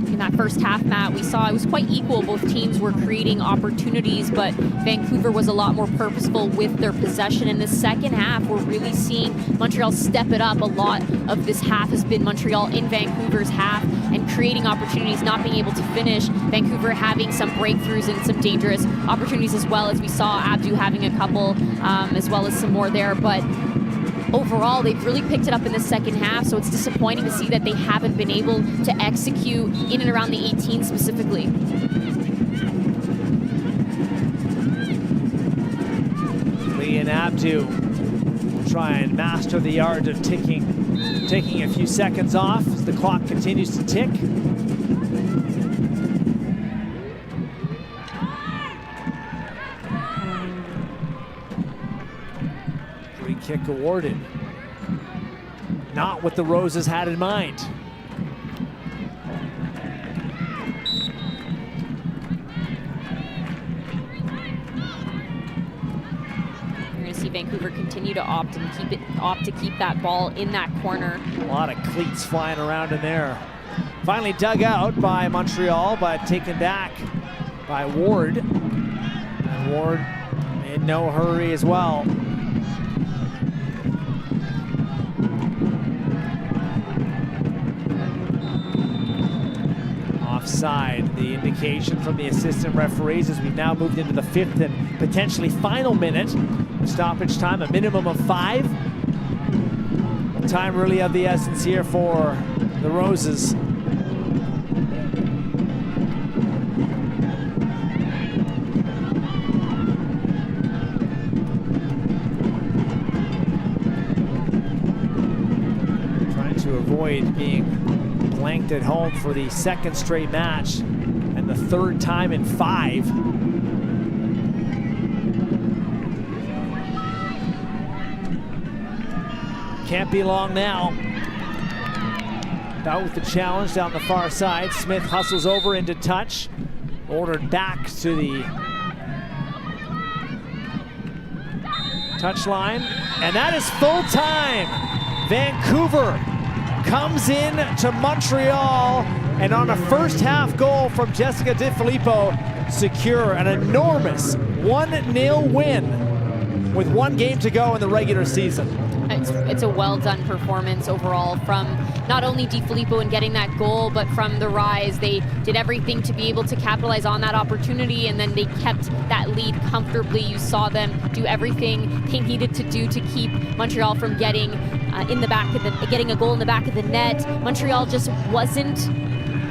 In that first half, Matt, we saw it was quite equal. Both teams were creating opportunities, but Vancouver was a lot more purposeful with their possession. In the second half, we're really seeing Montreal step it up. A lot of this half has been Montreal in Vancouver's half and creating opportunities, not being able to finish. Vancouver having some breakthroughs and some dangerous opportunities, as well as we saw Abdu having a couple, as well as some more there. But overall, they've really picked it up in the second half, so it's disappointing to see that they haven't been able to execute in and around the 18 specifically. Lee and Abdu try and master the art of taking a few seconds off as the clock continues to tick. Free kick awarded. Not what the Roses had in mind. Vancouver continue to opt to keep that ball in that corner. A lot of cleats flying around in there. Finally dug out by Montreal, but taken back by Ward. And Ward in no hurry as well. Offside, the indication from the assistant referees as we've now moved into the 5th and potentially final minute. Stoppage time, a minimum of 5. Time really of the essence here for the Roses. Trying avoid being blanked at home for the second straight match and the third time in 5. Can't be long now. Out with the challenge down the far side. Smith hustles over into touch. Ordered back to the touchline. And that is full time. Vancouver comes in to Montreal, and on a first half goal from Jessica DiFilippo, secure an enormous 1-0 win with 1 game to go in the regular season. It's a well-done performance overall from not only DiFilippo in getting that goal, but from the Rise. They did everything to be able to capitalize on that opportunity, and then they kept that lead comfortably. You saw them do everything they needed to do to keep Montreal from getting getting a goal in the back of the net. Montreal just wasn't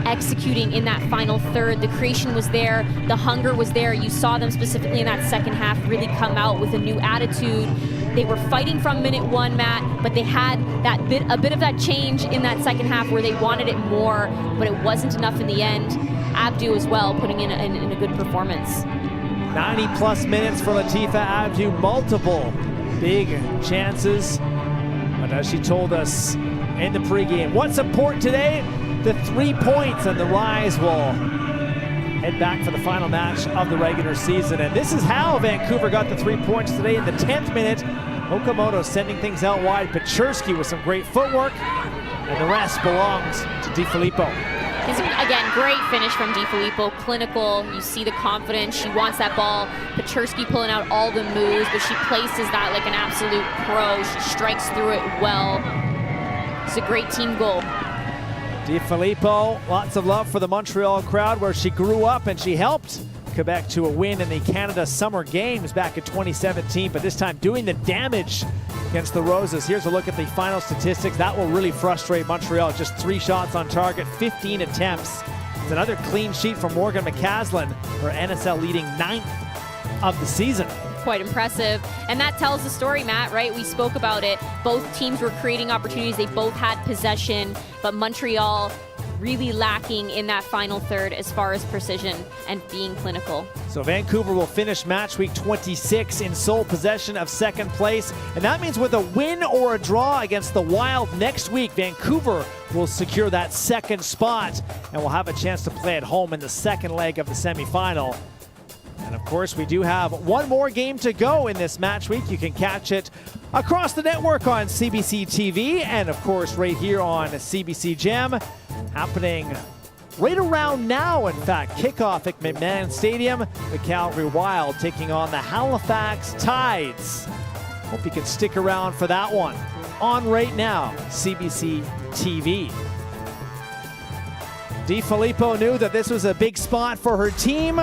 executing in that final third. The creation was there, the hunger was there. You saw them specifically in that second half really come out with a new attitude. They were fighting from minute 1, Matt, but they had a bit of that change in that second half where they wanted it more, but it wasn't enough in the end. Abdu as well, putting in a good performance. 90+ minutes for Latifa Abdu, multiple big chances. But as she told us in the pregame, what's important today? The 3 points, and the Rise will head back for the final match of the regular season. And this is how Vancouver got the 3 points today in the 10th minute. Okamoto sending things out wide. Pechersky with some great footwork, and the rest belongs to DiFilippo. Again, great finish from DiFilippo, clinical. You see the confidence. She wants that ball. Pechersky pulling out all the moves, but she places that like an absolute pro. She strikes through it well. It's a great team goal. DiFilippo, lots of love for the Montreal crowd where she grew up, and she helped Quebec to a win in the Canada Summer Games back in 2017, but this time doing the damage against the Roses. Here's a look at the final statistics. That will really frustrate Montreal. Just 3 shots on target, 15 attempts. It's another clean sheet from Morgan McCaslin, her NSL leading 9th of the season. Quite impressive. And that tells the story, Matt, right? We spoke about it. Both teams were creating opportunities. They both had possession, but Montreal really lacking in that final third as far as precision and being clinical. So Vancouver will finish match week 26 in sole possession of second place. And that means with a win or a draw against the Wild next week, Vancouver will secure that second spot and will have a chance to play at home in the second leg of the semifinal. And of course, we do have one more game to go in this match week. You can catch it across the network on CBC TV and of course right here on CBC Gem. Happening right around now, in fact. Kickoff at McMahon Stadium. The Calgary Wild taking on the Halifax Tides. Hope you can stick around for that one. On right now, CBC TV. DiFilippo knew that this was a big spot for her team,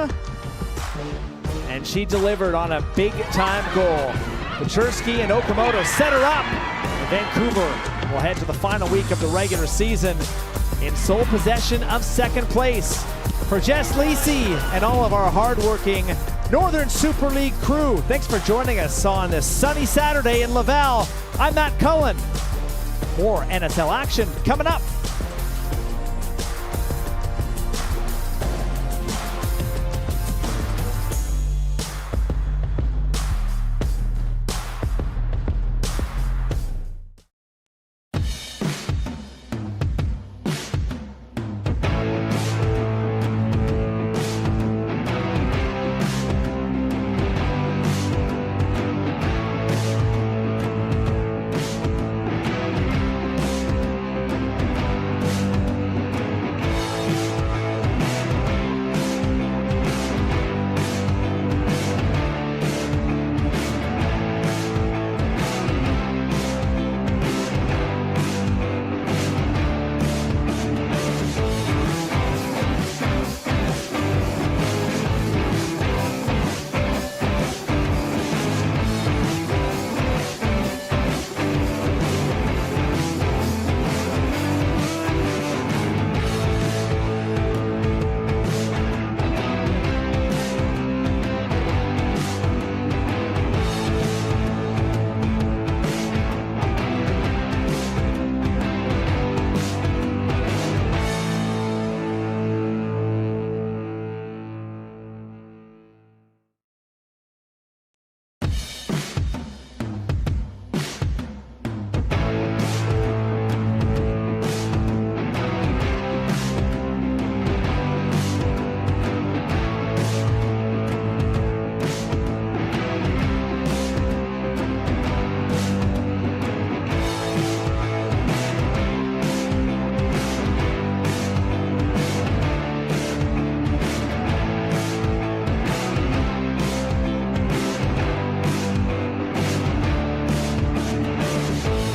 and she delivered on a big-time goal. Pechersky and Okamoto set her up. And Vancouver will head to the final week of the regular season in sole possession of second place. For Jess Lisi and all of our hardworking Northern Super League crew, thanks for joining us on this sunny Saturday in Laval. I'm Matt Cullen. More NSL action coming up.